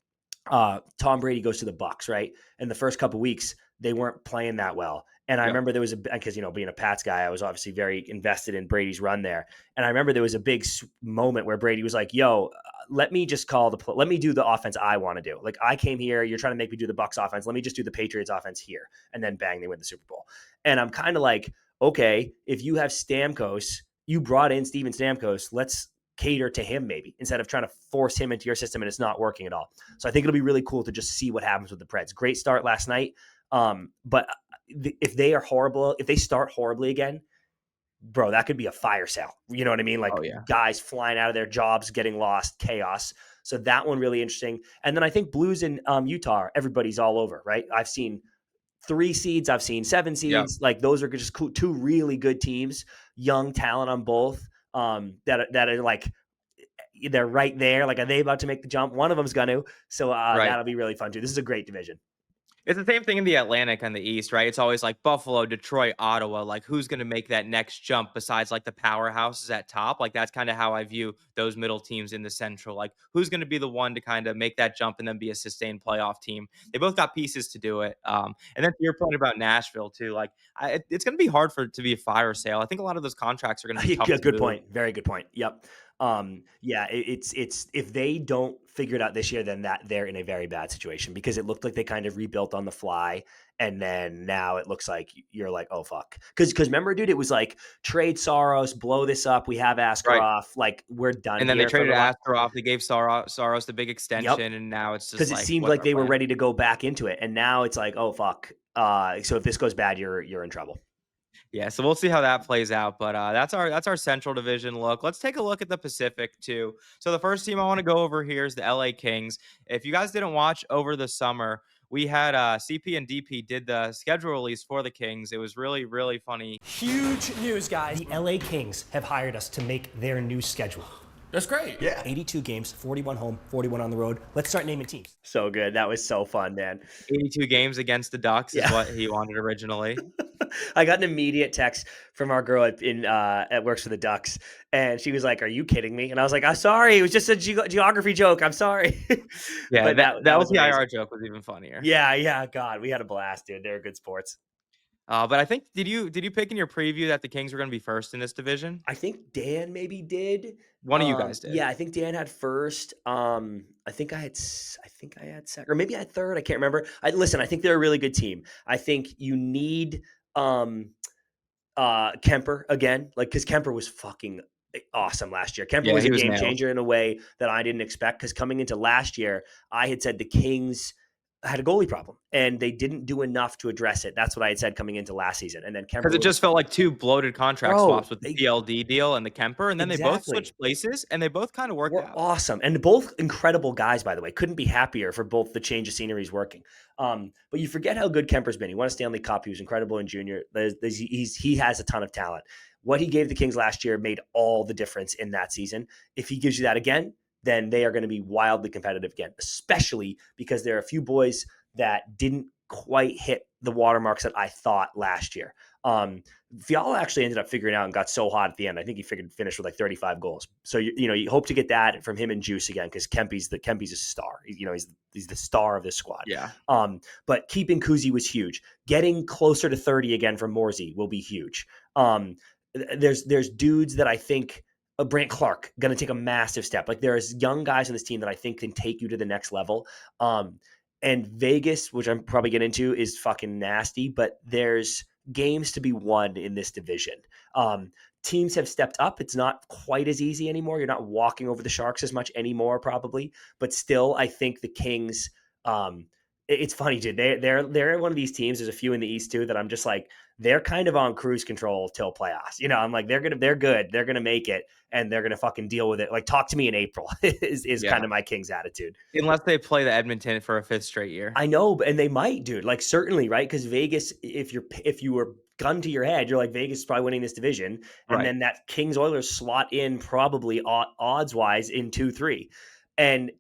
Speaker 3: Tom Brady goes to the Bucks, right? And the first couple weeks they weren't playing that well. And I
Speaker 2: Yep.
Speaker 3: remember there was because being a Pats guy, I was obviously very invested in Brady's run there. And I remember there was a big moment where Brady was like, "Yo, let me just let me do the offense I want to do. Like I came here, you're trying to make me do the Bucks offense. Let me just do the Patriots offense here." And then bang, they win the Super Bowl. And I'm kind of like, okay, if you have Stamkos, you brought in Steven Stamkos, let's cater to him maybe instead of trying to force him into your system and it's not working at all. So I think it'll be really cool to just see what happens with the Preds. Great start last night. But if they are horrible, if they start horribly again, bro, that could be a fire sale. You know what I mean? Like
Speaker 2: Oh, yeah.
Speaker 3: guys flying out of their jobs, getting lost, chaos. So that one really interesting. And then I think Blues in Utah, everybody's all over, right? I've seen 3 seeds, I've seen 7 seeds.
Speaker 2: Yep.
Speaker 3: Like those are just cool, 2 really good teams, young talent on both. That are like they're right there. Like, are they about to make the jump? One of them's going to. So
Speaker 2: Right.
Speaker 3: that'll be really fun too. This is a great division.
Speaker 2: It's the same thing in the Atlantic and the East, right? It's always like Buffalo, Detroit, Ottawa. Like, who's going to make that next jump besides like the powerhouses at top? Like, that's kind of how I view those middle teams in the Central. Like, who's going to be the one to kind of make that jump and then be a sustained playoff team? They both got pieces to do it. And then to your point about Nashville too, like, it's going to be hard for it to be a fire sale. I think a lot of those contracts are going to be tough.
Speaker 3: Good point. Very good point. Yep. It's if they don't figure it out this year, then that they're in a very bad situation because it looked like they kind of rebuilt on the fly. And then now it looks like you're like, oh, fuck. Because remember, dude, it was like trade Saros, blow this up. We have Askarov.
Speaker 2: Right.
Speaker 3: Like, we're done.
Speaker 2: And then they
Speaker 3: here for
Speaker 2: traded
Speaker 3: the
Speaker 2: Askarov. They gave Saros the big extension. And now it's just
Speaker 3: because
Speaker 2: like,
Speaker 3: it seemed
Speaker 2: what's
Speaker 3: like
Speaker 2: our
Speaker 3: they were
Speaker 2: plan?
Speaker 3: ready to go back into it. And now it's like, oh, fuck. So if this goes bad, you're in trouble.
Speaker 2: Yeah, so we'll see how that plays out. But that's our Central Division look. Let's take a look at the Pacific too. So the first team I want to go over here is the LA Kings. If you guys didn't watch over the summer, we had CP and DP did the schedule release for the Kings. It was really, really funny.
Speaker 4: Huge news, guys.
Speaker 5: The LA Kings have hired us to make their new schedule.
Speaker 4: That's great.
Speaker 5: Yeah. 82 games, 41 home, 41 on the road. Let's start naming teams.
Speaker 3: So good. That was so fun, man.
Speaker 2: 82 games against the Ducks is
Speaker 3: Yeah.
Speaker 2: what he wanted originally.
Speaker 3: I got an immediate text from our girl at works for the Ducks, and she was like, "Are you kidding me?" And I was like, "I'm sorry. It was just a geography joke. I'm sorry."
Speaker 2: Yeah,
Speaker 3: But
Speaker 2: that was the
Speaker 3: amazing.
Speaker 2: IR joke was even funnier.
Speaker 3: Yeah. God, we had a blast, dude. They're good sports.
Speaker 2: But I think did you pick in your preview that the Kings were going to be first in this division?
Speaker 3: I think Dan maybe did.
Speaker 2: One of you guys did.
Speaker 3: Yeah, I think Dan had first. I think I had second, or maybe I had third. I can't remember. I think they're a really good team. I think you need Kemper again, like because Kemper was fucking awesome last year. Kemper
Speaker 2: Yeah,
Speaker 3: was
Speaker 2: he
Speaker 3: a
Speaker 2: was
Speaker 3: game
Speaker 2: nailed.
Speaker 3: changer in a way that I didn't expect, because coming into last year, I had said the Kings had a goalie problem and they didn't do enough to address it. That's what I had said coming into last season. And then Kemper
Speaker 2: Because it just felt like two bloated contract swaps with the PLD deal and the Kemper, and then they both
Speaker 3: exactly.
Speaker 2: switched places, and they both kind of worked
Speaker 3: We're
Speaker 2: out.
Speaker 3: awesome. And both incredible guys, by the way. Couldn't be happier for both the change of scenery is working. But you forget how good Kemper's been. He won a Stanley Cup. He was incredible in junior. He has a ton of talent. What he gave the Kings last year made all the difference in that season. If he gives you that again, then they are going to be wildly competitive again, especially because there are a few boys that didn't quite hit the watermarks that I thought last year. Fiala actually ended up figuring out and got so hot at the end. I think he finished with like 35 goals. So you hope to get that from him and Juice again, because Kempe's a star. He's the star of this squad.
Speaker 2: Yeah.
Speaker 3: But keeping Kuzi was huge. Getting closer to 30 again from Morsey will be huge. There's dudes that I think. Brant Clark going to take a massive step. Like, there's young guys on this team that I think can take you to the next level. And Vegas, which I'm probably getting into, is fucking nasty, but there's games to be won in this division. Teams have stepped up. It's not quite as easy anymore. You're not walking over the Sharks as much anymore, probably, but still, I think the Kings, it's funny, dude. They're one of these teams. There's a few in the East too that I'm just like, they're kind of on cruise control till playoffs. I'm like, they're good. They're going to make it, and they're going to fucking deal with it. Like, talk to me in April is kind of my Kings attitude.
Speaker 2: Unless they play the Edmonton for a 5th straight year.
Speaker 3: I know, and they might, dude. Like, certainly, right? Because Vegas, if you were gun to your head, you're like, Vegas is probably winning this division, and then that Kings Oilers slot in probably odds wise in 2-3. And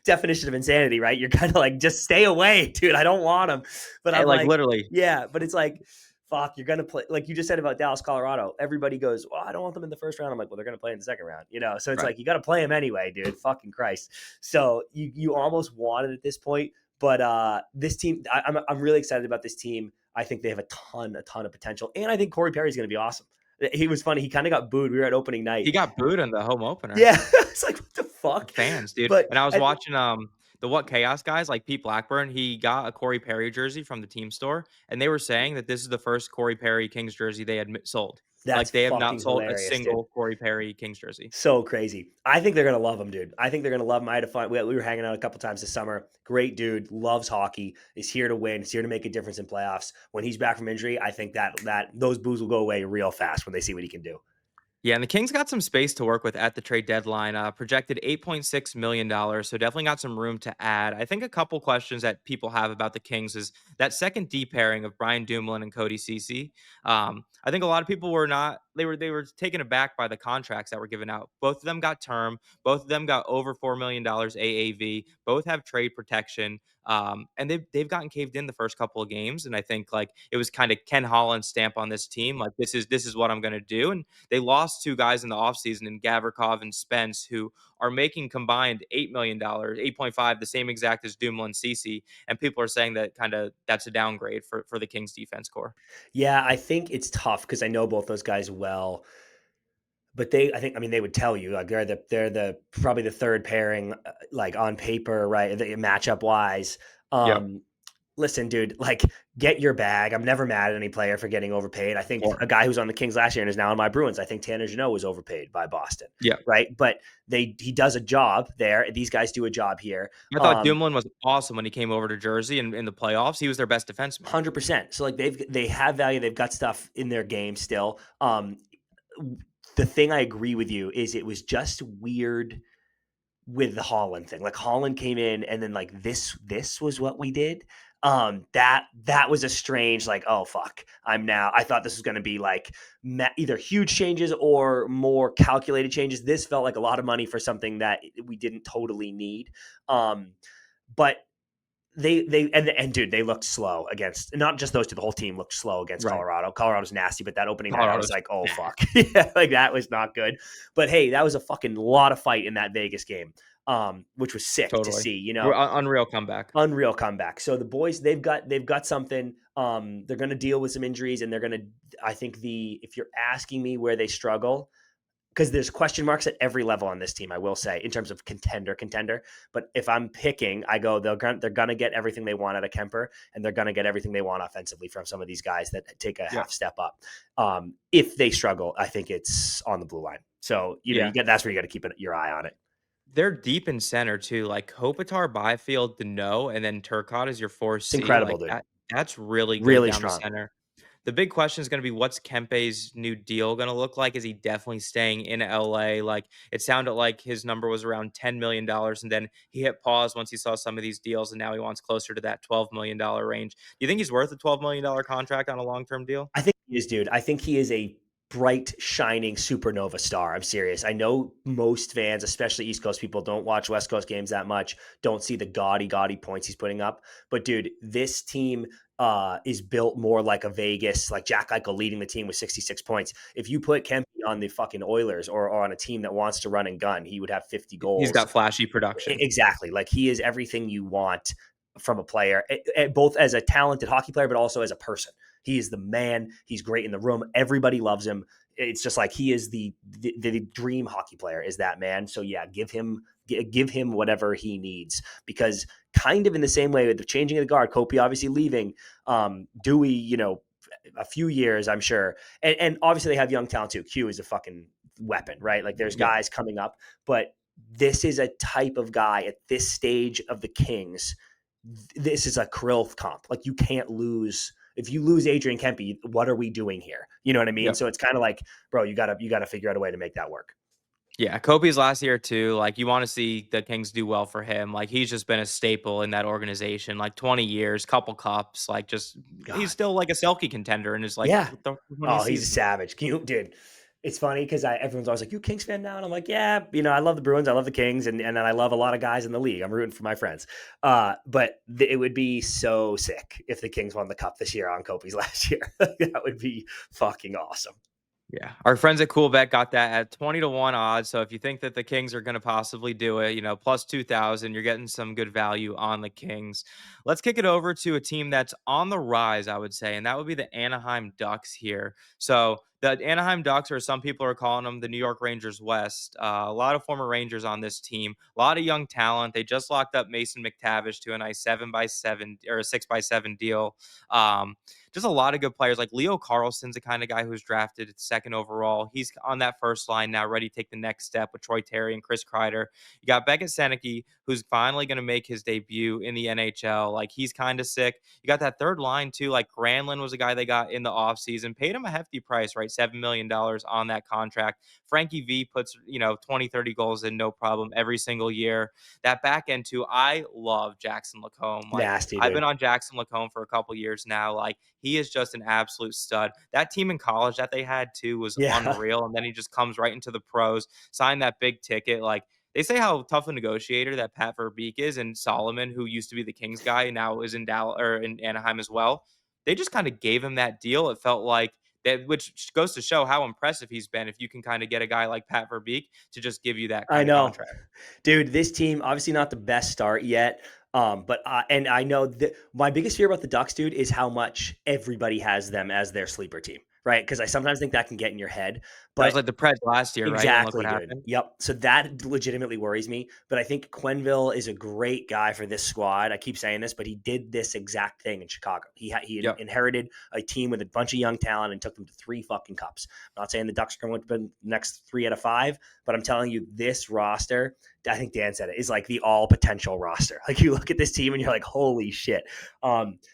Speaker 3: definition of insanity, right? You're kind of like, just stay away, dude. I don't want them. But I'm like,
Speaker 2: literally.
Speaker 3: Yeah, but it's like, fuck, you're going to play. Like you just said about Dallas, Colorado. Everybody goes, well, I don't want them in the first round. I'm like, well, they're going to play in the second round, So it's like, you got to play them anyway, dude. Fucking Christ. So you almost want it at this point. But this team, I'm really excited about this team. I think they have a ton of potential. And I think Corey Perry's going to be awesome. He was funny. He kind of got booed. We were at opening night.
Speaker 2: He got booed in the home opener.
Speaker 3: Yeah. It's like, what the fuck?
Speaker 2: Fans, dude.
Speaker 3: But
Speaker 2: and I was watching the What Chaos guys, like Pete Blackburn. He got a Corey Perry jersey from the team store, and they were saying that this is the first Corey Perry Kings jersey they had sold.
Speaker 3: That's
Speaker 2: they have not sold a
Speaker 3: hilarious,
Speaker 2: single
Speaker 3: dude.
Speaker 2: Corey Perry Kings jersey.
Speaker 3: So crazy. I think they're going to love him, dude. I think they're going to love him. I had a fun. We were hanging out a couple times this summer. Great dude. Loves hockey. Is here to win. Is here to make a difference in playoffs. When he's back from injury, I think that those boos will go away real fast when they see what he can do.
Speaker 2: Yeah, and the Kings got some space to work with at the trade deadline, projected $8.6 million, so definitely got some room to add. I think a couple questions that people have about the Kings is that second D pairing of Brian Dumoulin and Cody Ceci. I think a lot of people were not, they were taken aback by the contracts that were given out. Both of them got term. Both of them got over $4 million AAV. Both have trade protection. And they've gotten caved in the first couple of games. And I think like it was kind of Ken Holland's stamp on this team. Like this is what I'm going to do. And they lost 2 guys in the offseason in Gavrikov and Spence, who are making combined $8 million, 8.5, the same exact as Dumoulin and Ceci. And people are saying that that's a downgrade for the Kings defense core.
Speaker 3: Yeah, I think it's tough because I know both those guys well. But they would tell you like they're probably the third pairing, like on paper, right? Matchup wise. Listen, dude, like get your bag. I'm never mad at any player for getting overpaid. I think a guy who's on the Kings last year and is now on my Bruins, I think Tanner Jeannot was overpaid by Boston. Yeah. Right. But he does a job there. These guys do a job here.
Speaker 2: I thought Dumoulin was awesome when he came over to Jersey and in the playoffs. He was their best defenseman.
Speaker 3: 100%. So like they have value. They've got stuff in their game still. The thing I agree with you is it was just weird with the Holland thing. Like Holland came in and then like this was what we did. That was a strange, like, oh fuck, I thought this was going to be like either huge changes or more calculated changes. This felt like a lot of money for something that we didn't totally need. But dude, they looked slow against not just those two. The whole team looked slow against Colorado. Colorado's nasty, but that opening night, I was like, oh fuck, yeah, like that was not good. But hey, that was a fucking lot of fight in that Vegas game, which was sick to see.
Speaker 2: Unreal comeback.
Speaker 3: So the boys, they've got something. They're going to deal with some injuries, and they're going to. I think if you're asking me where they struggle, because there's question marks at every level on this team, I will say, in terms of contender. But if I'm picking, I go, they're going to get everything they want out of Kemper, and they're going to get everything they want offensively from some of these guys that take a half step up. If they struggle, I think it's on the blue line. So, that's where you got to keep your eye on it.
Speaker 2: They're deep in center too. Like Kopitar, Byfield, Deneau, and then Turcotte is your 4C.
Speaker 3: It's incredible,
Speaker 2: like
Speaker 3: dude.
Speaker 2: That's really good
Speaker 3: Really
Speaker 2: down
Speaker 3: strong.
Speaker 2: the center. The big question is going to be, what's Kempe's new deal going to look like? Is he definitely staying in LA? Like, it sounded like his number was around $10 million, and then he hit pause once he saw some of these deals, and now he wants closer to that $12 million range. Do you think he's worth a $12 million contract on a long-term deal?
Speaker 3: I think he is, dude. I think he is a bright, shining supernova star. I'm serious. I know most fans, especially East Coast people, don't watch West Coast games that much, don't see the gaudy points he's putting up. But dude, this team is built more like a Vegas, like Jack Eichel leading the team with 66 points. If you put Kempe on the fucking Oilers or on a team that wants to run and gun, he would have 50 goals.
Speaker 2: He's got flashy production.
Speaker 3: Exactly. Like, he is everything you want from a player, both as a talented hockey player, but also as a person. He is the man. He's great in the room. Everybody loves him. It's just like, he is the dream hockey player, is that man. So yeah, give him whatever he needs, because kind of in the same way with the changing of the guard, Kopi obviously leaving, Dewey, a few years, I'm sure. And obviously they have young talent too. Q is a fucking weapon, right? Like, there's guys coming up, but this is a type of guy at this stage of the Kings. This is a Kirill comp. Like, you can't lose. If you lose Adrian Kempe, what are we doing here? You know what I mean? Yep. So it's kind of like, bro, you gotta figure out a way to make that work.
Speaker 2: Yeah, Kopi's last year too. Like, you want to see the Kings do well for him. Like, he's just been a staple in that organization. Like, 20 years, couple cups. Like, just he's still like a Selke contender, and is like,
Speaker 3: he's a savage. Dude. It's funny because everyone's always like, "You Kings fan now?" And I'm like, "Yeah, I love the Bruins, I love the Kings, and I love a lot of guys in the league. I'm rooting for my friends." But it would be so sick if the Kings won the cup this year on Kopi's last year. That would be fucking awesome.
Speaker 2: Yeah, our friends at CoolBet got that at 20-1 odds. So if you think that the Kings are going to possibly do it, plus 2,000, you're getting some good value on the Kings. Let's kick it over to a team that's on the rise, I would say, and that would be the Anaheim Ducks here. So the Anaheim Ducks, or some people are calling them the New York Rangers West. A lot of former Rangers on this team, a lot of young talent. They just locked up Mason McTavish to a nice 7x7 or a 6x7 deal. Just a lot of good players. Like Leo Carlson's the kind of guy who's drafted second overall. He's on that first line now, ready to take the next step with Troy Terry and Chris Kreider. You got Beckett Sennecke, who's finally going to make his debut in the NHL. Like, he's kind of sick. You got that third line too. Like, Granlund was a guy they got in the offseason, paid him a hefty price, right? $7 million on that contract. Frankie V puts, 20, 30 goals in, no problem, every single year. That back end too, I love Jackson Lacombe. Like,
Speaker 3: nasty,
Speaker 2: I've been on Jackson Lacombe for a couple years now. Like, he is just an absolute stud. That team in college that they had too was unreal. And then he just comes right into the pros, signed that big ticket. Like, they say how tough a negotiator that Pat Verbeek is, and Solomon, who used to be the Kings guy, now is in Dallas or in Anaheim as well. They just kind of gave him that deal. It felt like that, which goes to show how impressive he's been. If you can kind of get a guy like Pat Verbeek to just give you that kind of contract.
Speaker 3: Dude, this team obviously not the best start yet. But I know that my biggest fear about the Ducks, dude, is how much everybody has them as their sleeper team, right? Because I sometimes think that can get in your head. But
Speaker 2: it was like the Preds last year,
Speaker 3: exactly,
Speaker 2: right?
Speaker 3: Exactly. Yep. So that legitimately worries me. But I think Quenneville is a great guy for this squad. I keep saying this, but he did this exact thing in Chicago. He inherited a team with a bunch of young talent and took them to 3 fucking cups. I'm not saying the Ducks are going to win the next 3 out of 5, but I'm telling you, this roster, I think Dan said it, is like the all potential roster. Like, you look at this team and you're like, holy shit.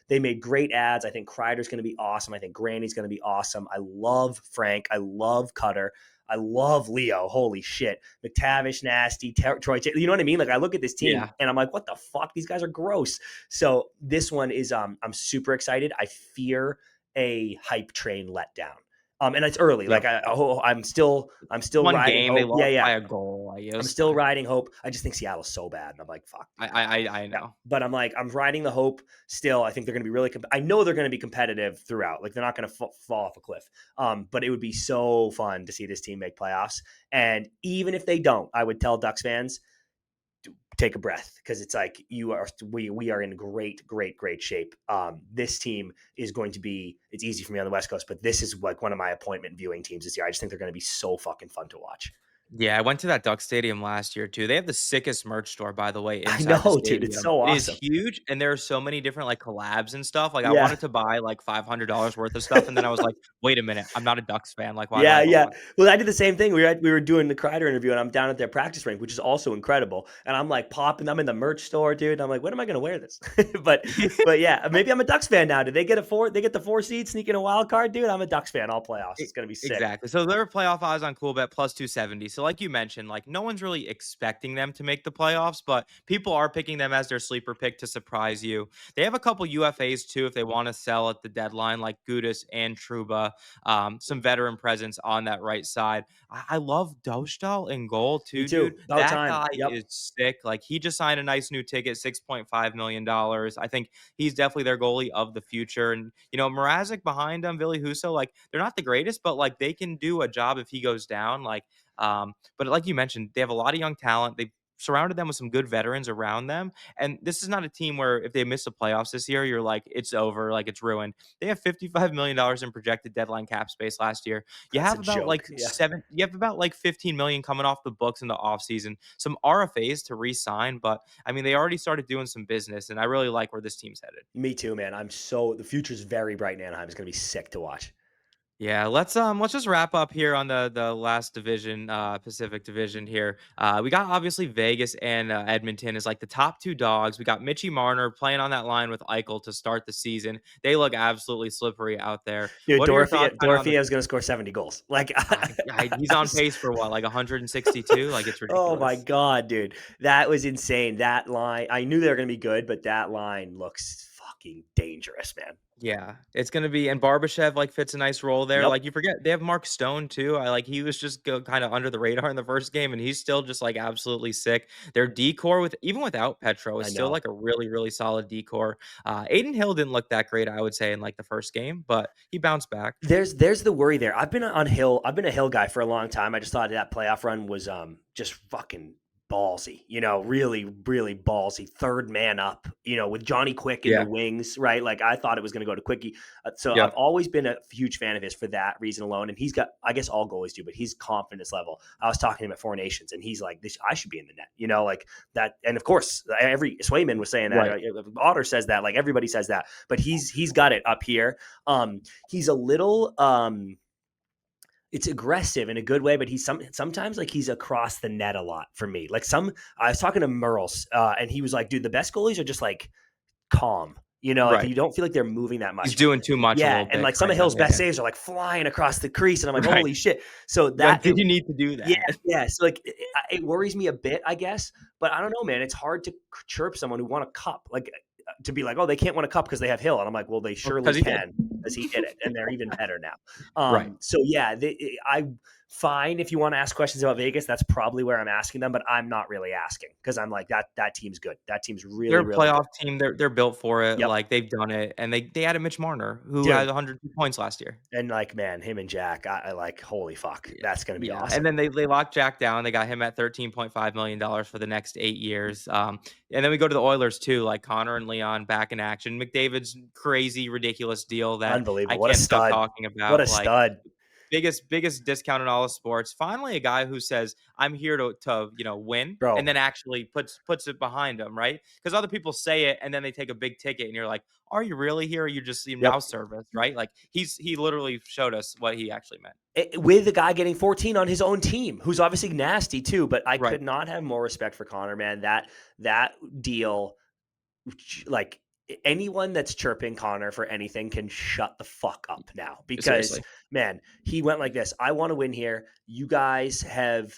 Speaker 3: They made great ads. I think Kreider's going to be awesome. I think Granny's going to be awesome. I love Frank. I love Cutter. I love Leo. Holy shit. McTavish, nasty. Troy, you know what I mean? Like, I look at this team and I'm like, what the fuck? These guys are gross. So this one is, I'm super excited. I fear a hype train letdown. And it's early. Like, I'm still
Speaker 2: one
Speaker 3: riding
Speaker 2: game,
Speaker 3: hope.
Speaker 2: They lost by a goal.
Speaker 3: I'm still riding hope. I just think Seattle's so bad, and I'm like, fuck.
Speaker 2: I know,
Speaker 3: but I'm like, I'm riding the hope still. I think they're going to be really. I know they're going to be competitive throughout. Like, they're not going to fall off a cliff. But it would be so fun to see this team make playoffs. And even if they don't, I would tell Ducks fans, take a breath, because it's like we are in great shape. This team is going to be, it's easy for me on the West Coast, but this is like one of my appointment viewing teams this year. I just think they're going to be so fucking fun to watch.
Speaker 2: Yeah, I went to that Duck Stadium last year too. They have the sickest merch store, by the way,
Speaker 3: I
Speaker 2: inside the
Speaker 3: know,
Speaker 2: stadium.
Speaker 3: dude. It's so
Speaker 2: It is
Speaker 3: awesome.
Speaker 2: huge, and there are so many different like collabs and stuff. Like I
Speaker 3: Yeah.
Speaker 2: wanted to buy like $500 worth of stuff, and then I was like, wait a minute, I'm not a Ducks fan. Like, why?
Speaker 3: Yeah,
Speaker 2: do I
Speaker 3: yeah.
Speaker 2: bother?
Speaker 3: Well, I did the same thing. We were doing the Kreider interview, and I'm down at their practice rink, which is also incredible. And I'm like popping. I'm in the merch store, dude. And I'm like, when am I going to wear this? but yeah, maybe I'm a Ducks fan now. Did they get They get the 4 seeds, sneaking a wild card, dude. I'm a Ducks fan all playoffs. It's going to be sick.
Speaker 2: Exactly. So their playoff odds on CoolBet plus 270. So like you mentioned, like no one's really expecting them to make the playoffs, but people are picking them as their sleeper pick to surprise you. They have a couple UFAs too if they want to sell at the deadline, like Gudas and Trouba. Some veteran presence on that right side. I love Dostal in goal too,
Speaker 3: Me too.
Speaker 2: dude.
Speaker 3: About
Speaker 2: That
Speaker 3: time.
Speaker 2: guy
Speaker 3: Yep.
Speaker 2: is sick. Like he just signed a nice new ticket, $6.5 million. I think he's definitely their goalie of the future. And Mrazek behind him, Ville Husso, like they're not the greatest, but like they can do a job if he goes down. But like you mentioned, they have a lot of young talent. They've surrounded them with some good veterans around them. And this is not a team where if they miss the playoffs this year, you're like, it's over, like it's ruined. They have $55 million in projected deadline cap space last year. You
Speaker 3: That's
Speaker 2: have
Speaker 3: a
Speaker 2: about
Speaker 3: joke.
Speaker 2: like
Speaker 3: Yeah.
Speaker 2: you have about like 15 million coming off the books in the offseason. Some RFAs to re-sign, but I mean, they already started doing some business, and I really like where this team's headed.
Speaker 3: Me too, man. The future's very bright in Anaheim. It's going to be sick to watch.
Speaker 2: Yeah, let's just wrap up here on the last division, Pacific Division here. We got obviously Vegas and Edmonton is like the top two dogs. We got Mitchie Marner playing on that line with Eichel to start the season. They look absolutely slippery out there.
Speaker 3: Dude,
Speaker 2: What are your thoughts kinda on
Speaker 3: Dorofiev's going to score 70 goals. Like,
Speaker 2: he's on pace for what, like 162? Like it's ridiculous.
Speaker 3: oh my God, dude. That was insane. That line, I knew they were going to be good, but that line looks fucking dangerous, man.
Speaker 2: Yeah, it's gonna be, and Barbashev like fits a nice role there.
Speaker 3: Yep.
Speaker 2: Like you forget they have Mark Stone too. He was just kind of under the radar in the first game, and he's still just like absolutely sick. Their decor even without Petro is still like a really solid decor. Aiden Hill didn't look that great, I would say, in like the first game, but he bounced back.
Speaker 3: There's the worry there. I've been a Hill guy for a long time. I just thought that playoff run was just fucking ballsy, really ballsy. Third man up, with Johnny Quick in the wings, right? Like I thought it was going to go to Quickie. I've always been a huge fan of his for that reason alone. And he's got, I guess all goalies do, but he's confidence level. I was talking to him at Four Nations, and he's like, I should be in the net, like that. And of course, every Swayman was saying that. Right. Otter says that, like everybody says that, but he's got it up here. He's a little. It's aggressive in a good way, but he's sometimes like he's across the net a lot for me. Like I was talking to Merles, and he was like, dude, the best goalies are just like calm, like you don't feel like they're moving that much.
Speaker 2: He's doing too much.
Speaker 3: Yeah. And like some of Hill's best saves are like flying across the crease. And I'm like, holy shit. So that
Speaker 2: did you need to do that?
Speaker 3: Yeah. So like it worries me a bit, I guess, but I don't know, man. It's hard to chirp someone who won a cup. Like, to be like, oh, they can't win a cup because they have Hill. And I'm like, well, they surely can because he did it. And they're even better now.
Speaker 2: Right.
Speaker 3: So, yeah, I'm fine if you want to ask questions about Vegas. That's probably where I'm asking them, but I'm not really asking because I'm like, that team's good. That team's really,
Speaker 2: they're a
Speaker 3: really
Speaker 2: playoff
Speaker 3: good.
Speaker 2: team. They're built for it.
Speaker 3: Yep.
Speaker 2: Like they've done it. And they added Mitch Marner, who had 102 points last year.
Speaker 3: And like, man, him and Jack, I like, holy fuck. That's going to be awesome.
Speaker 2: And then they locked Jack down. They got him at $13.5 million for the next 8 years. And then we go to the Oilers too, like Connor and Leon back in action. McDavid's crazy, ridiculous deal that
Speaker 3: unbelievable.
Speaker 2: I
Speaker 3: What
Speaker 2: can't
Speaker 3: a
Speaker 2: stop
Speaker 3: stud.
Speaker 2: talking about.
Speaker 3: What a stud.
Speaker 2: Biggest discount in all of sports. Finally, a guy who says, I'm here to win,
Speaker 3: Bro.
Speaker 2: and then actually puts it behind him, right? Because other people say it, and then they take a big ticket, and you're like, are you really here? Or you just now service, right? Like he literally showed us what he actually meant.
Speaker 3: With the guy getting 14 on his own team, who's obviously nasty too, but I could not have more respect for Connor, man. That deal, like, anyone that's chirping Connor for anything can shut the fuck up now because, seriously, man, he went like this. I want to win here. You guys have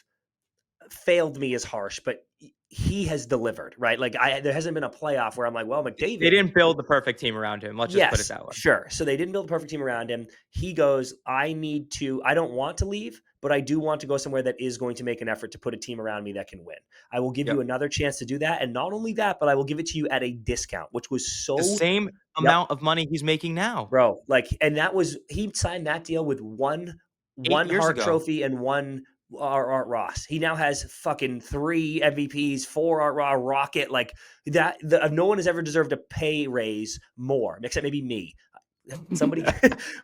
Speaker 3: failed me as harsh, but he has delivered, right? Like there hasn't been a playoff where I'm like, well, McDavid.
Speaker 2: They didn't build the perfect team around him. Let's just put it that way.
Speaker 3: Sure. So they didn't build a perfect team around him. He goes, I don't want to leave, but I do want to go somewhere that is going to make an effort to put a team around me that can win. I will give you another chance to do that. And not only that, but I will give it to you at a discount, which was so
Speaker 2: the same amount of money he's making now,
Speaker 3: bro. Like, and he signed that deal with one Hart Trophy and one Art Ross. He now has fucking 3 MVPs, 4 Art Rocket. Like that, no one has ever deserved a pay raise more, except maybe me. Somebody,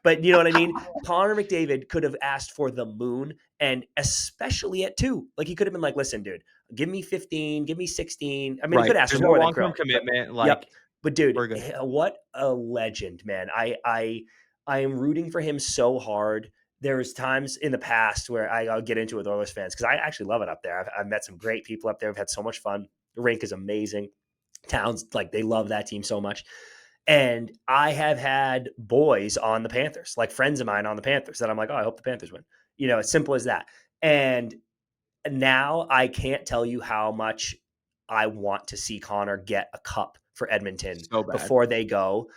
Speaker 3: but you know what I mean? Connor McDavid could have asked for the moon, and especially at 2. Like he could have been like, listen, dude, give me 15, give me 16. I mean, he could ask
Speaker 2: There's
Speaker 3: for
Speaker 2: no
Speaker 3: more than
Speaker 2: long-term
Speaker 3: Krill.
Speaker 2: commitment.
Speaker 3: Yep. But dude,
Speaker 2: we're good.
Speaker 3: What a legend, man. I am rooting for him so hard. There's times in the past where I'll get into it with Oilers fans because I actually love it up there. I've met some great people up there. I've had so much fun. The rink is amazing. Towns, like they love that team so much. And I have had boys on the Panthers, like friends of mine on the Panthers that I'm like, oh, I hope the Panthers win. You know, as simple as that. And now I can't tell you how much I want to see Connor get a cup for Edmonton before they go.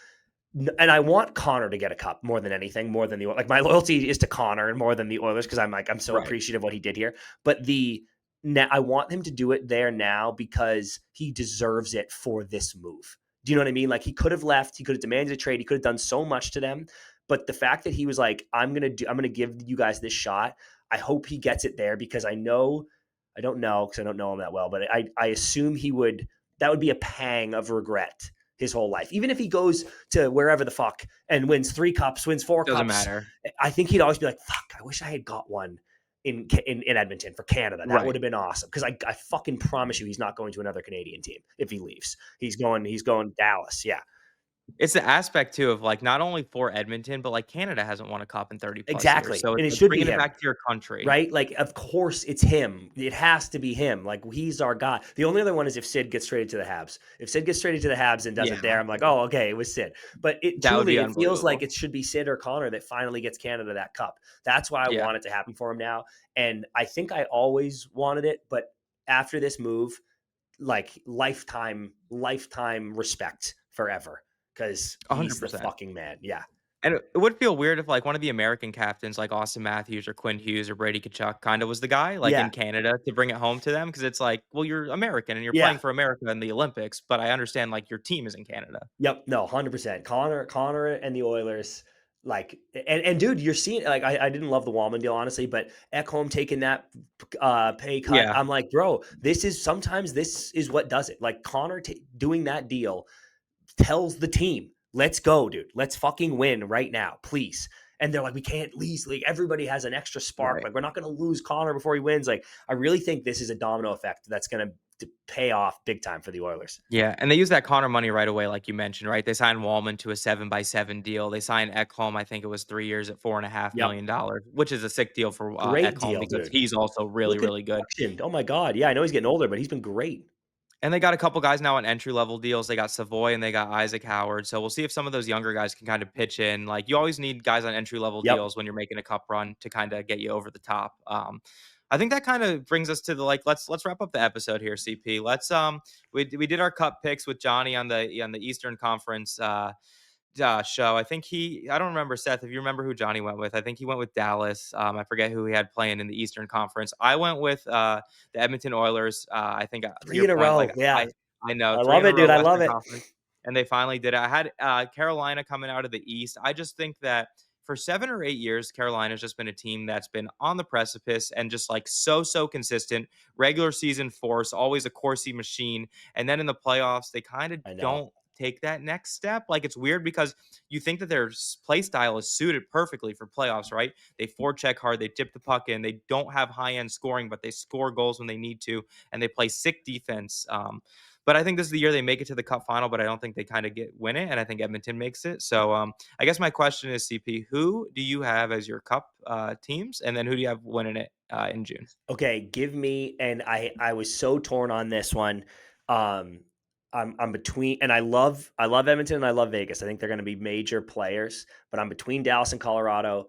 Speaker 3: And I want Connor to get a cup more than anything, more than like my loyalty is to Connor and more than the Oilers because I'm so appreciative of what he did here. But I want him to do it there now because he deserves it for this move. Do you know what I mean? Like he could have left, he could have demanded a trade, he could have done so much to them. But the fact that he was like, I'm gonna give you guys this shot. I hope he gets it there because I don't know because I don't know him that well, but I assume that would be a pang of regret his whole life. Even if he goes to wherever the fuck and wins 3 cups, wins 4 cups.
Speaker 2: Doesn't matter.
Speaker 3: I think he'd always be like, fuck, I wish I had got one in Edmonton for Canada. That would have been awesome. Because I fucking promise you he's not going to another Canadian team if he leaves. He's going Dallas. Yeah.
Speaker 2: It's the aspect too of like not only for Edmonton, but like Canada hasn't won a cup in 30 plus
Speaker 3: exactly.
Speaker 2: years. So
Speaker 3: and it should
Speaker 2: bringing
Speaker 3: be him.
Speaker 2: It back to your country,
Speaker 3: right? Like, of course, it's him. It has to be him. Like, he's our guy. The only other one is if Sid gets traded to the Habs. If Sid gets traded to the Habs and does it there, I'm like, oh, okay, it was Sid. But it feels like it should be Sid or Connor that finally gets Canada that cup. That's why I want it to happen for him now. And I think I always wanted it, but after this move, like lifetime respect forever. Because he's 100%. The fucking man. Yeah.
Speaker 2: And it would feel weird if like one of the American captains like Austin Matthews or Quinn Hughes or Brady Tkachuk kind of was the guy like in Canada to bring it home to them. Because it's like, well, you're American and you're playing for America in the Olympics. But I understand like your team is in Canada.
Speaker 3: Yep. No, 100%. Connor and the Oilers. Like, and dude, you're seeing like, I didn't love the Wallman deal, honestly, but Ekholm taking that pay cut. Yeah. I'm like, bro, this is what does it. Like Connor doing that deal tells the team, let's go, dude. Let's fucking win right now, please. And they're like, we can't lose. Like everybody has an extra spark. Right. Like we're not going to lose Connor before he wins. Like I really think this is a domino effect that's going to pay off big time for the Oilers.
Speaker 2: Yeah, and they use that Connor money right away, like you mentioned, right? They signed Wallman to a 7x7 deal. They signed Ekholm, I think it was 3 years at $4.5 million, which is a sick deal for Ekholm because he's also really good.
Speaker 3: Oh my God, yeah, I know he's getting older, but he's been great.
Speaker 2: And they got a couple guys now on entry-level deals. They got Savoy and they got Isaac Howard. So we'll see if some of those younger guys can kind of pitch in. Like you always need guys on entry-level deals when you're making a cup run to kind of get you over the top. I think that kind of brings us to the let's wrap up the episode here, CP. Let's we did our cup picks with Johnny on the Eastern Conference show. I think I don't remember, Seth, if you remember who Johnny went with. I think he went with Dallas. I forget who he had playing in the Eastern Conference. I went with the Edmonton Oilers. I think
Speaker 3: 3 in a row.
Speaker 2: I know.
Speaker 3: I love it, dude. I love it.
Speaker 2: And they finally did it. I had Carolina coming out of the East. I just think that for 7 or 8 years, Carolina's just been a team that's been on the precipice and just like so consistent. Regular season force, always a Corsi machine. And then in the playoffs, they kind of don't take that next step. Like it's weird because you think that their play style is suited perfectly for playoffs, right? They forecheck hard, they tip the puck in, they don't have high-end scoring, but they score goals when they need to, and they play sick defense. But I think this is the year they make it to the cup final, but I don't think they kind of win it, and I think Edmonton makes it. So I guess my question is, CP, who do you have as your cup teams, and then who do you have winning it in June?
Speaker 3: Okay, give me, and I was so torn on this one. I'm between, and I love Edmonton and I love Vegas. I think they're going to be major players, but I'm between Dallas and Colorado.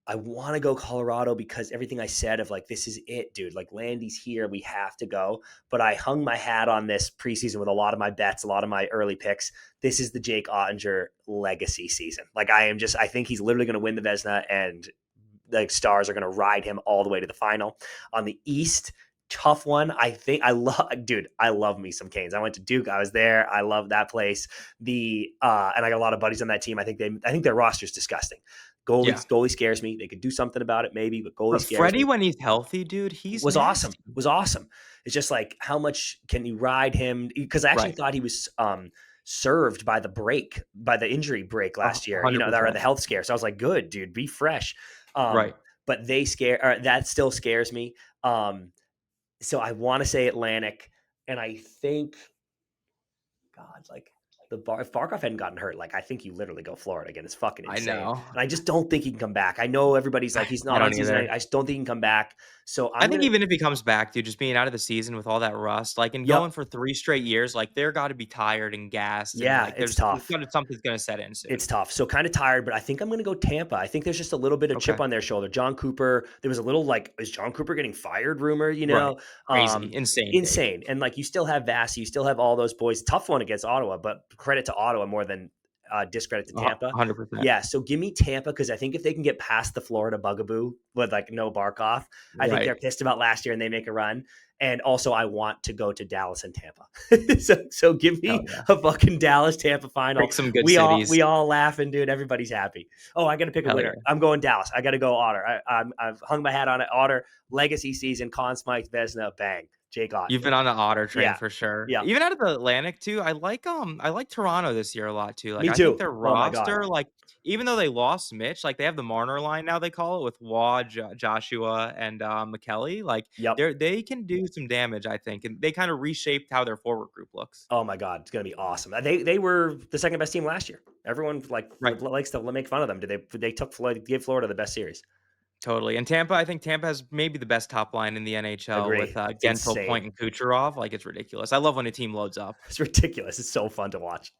Speaker 3: I want to go Colorado because everything I said of like, this is it, dude. Like Landy's here. We have to go. But I hung my hat on this preseason with a lot of my bets, a lot of my early picks. This is the Jake Oettinger legacy season. Like I think he's literally going to win the Vezina and the Stars are going to ride him all the way to the final. On the East, tough one. I love me some Canes. I went to Duke. I was there. I love that place. And I got a lot of buddies on that team. I think their roster is disgusting. Goalie scares me. They could do something about it, maybe, but goalie scares
Speaker 2: Freddie,
Speaker 3: me.
Speaker 2: when he's healthy, dude,
Speaker 3: Was awesome. It's just like, how much can you ride him? Because I actually thought he was served by the injury break last year.
Speaker 2: 100%.
Speaker 3: Or the health scare. So I was like, good, dude, be fresh. But that still scares me. So I want to say Atlantic, and I think, God, like if Barkov hadn't gotten hurt, like I think you literally go Florida again. It's fucking insane.
Speaker 2: I know.
Speaker 3: And I just don't think he can come back. I know everybody's like, he's not on season. I just don't think he can come back. So
Speaker 2: I think even if he comes back, dude, just being out of the season with all that rust, like, and going for 3 straight years, like they're got to be tired and gassed.
Speaker 3: Yeah,
Speaker 2: and, like,
Speaker 3: it's tough.
Speaker 2: Something's going to set in soon.
Speaker 3: It's tough. So kind of tired, but I think I'm going to go Tampa. I think there's just a little bit of chip on their shoulder. John Cooper, there was a little like, is John Cooper getting fired rumor, you know?
Speaker 2: Right. Crazy. Insane.
Speaker 3: And like, you still have Vasi, you still have all those boys. Tough one against Ottawa, but credit to Ottawa more than discredit to Tampa.
Speaker 2: 100%.
Speaker 3: Yeah. So give me Tampa, because I think if they can get past the Florida bugaboo with like no Barkov, I think they're pissed about last year and they make a run. And also, I want to go to Dallas and Tampa. so give me a fucking Dallas Tampa final.
Speaker 2: Pick some good
Speaker 3: cities. We all laughing, dude. Everybody's happy. Oh, I got to pick a winner. Yeah. I'm going Dallas. I got to go Otter. I've hung my hat on it. Otter legacy season. Conn Smythe, Vezina, bang. Jake Oettinger.
Speaker 2: You've been on the Otter train for sure.
Speaker 3: Yeah.
Speaker 2: Even out of the Atlantic too, I like Toronto this year a lot too. Like,
Speaker 3: me too.
Speaker 2: I think their roster, like, even though they lost Mitch, like they have the Marner line now, they call it, with Waugh, Joshua, and McKelly. Like they can do some damage, I think, and they kind of reshaped how their forward group looks.
Speaker 3: Oh my God, it's gonna be awesome. They were the second best team last year. Everyone likes to make fun of them. They took give Florida the best series.
Speaker 2: Totally. And Tampa, I think Tampa has maybe the best top line in the NHL with Gensel, Point, and Kucherov. Like, it's ridiculous. I love when a team loads up.
Speaker 3: It's ridiculous. It's so fun to watch.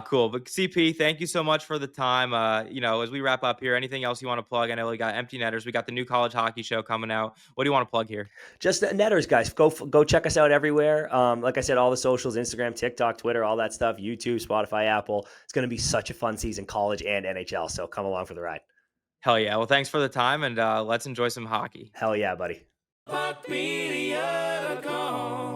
Speaker 2: Cool. But CP, thank you so much for the time. As we wrap up here, anything else you want to plug? I know we got Empty Netters. We got the new college hockey show coming out. What do you want to plug here?
Speaker 3: Just the Netters, guys. Go check us out everywhere. Like I said, all the socials, Instagram, TikTok, Twitter, all that stuff, YouTube, Spotify, Apple. It's going to be such a fun season, college and NHL. So come along for the ride.
Speaker 2: Hell yeah. Well, thanks for the time, and let's enjoy some hockey.
Speaker 3: Hell yeah, buddy.
Speaker 1: PuckPedia.com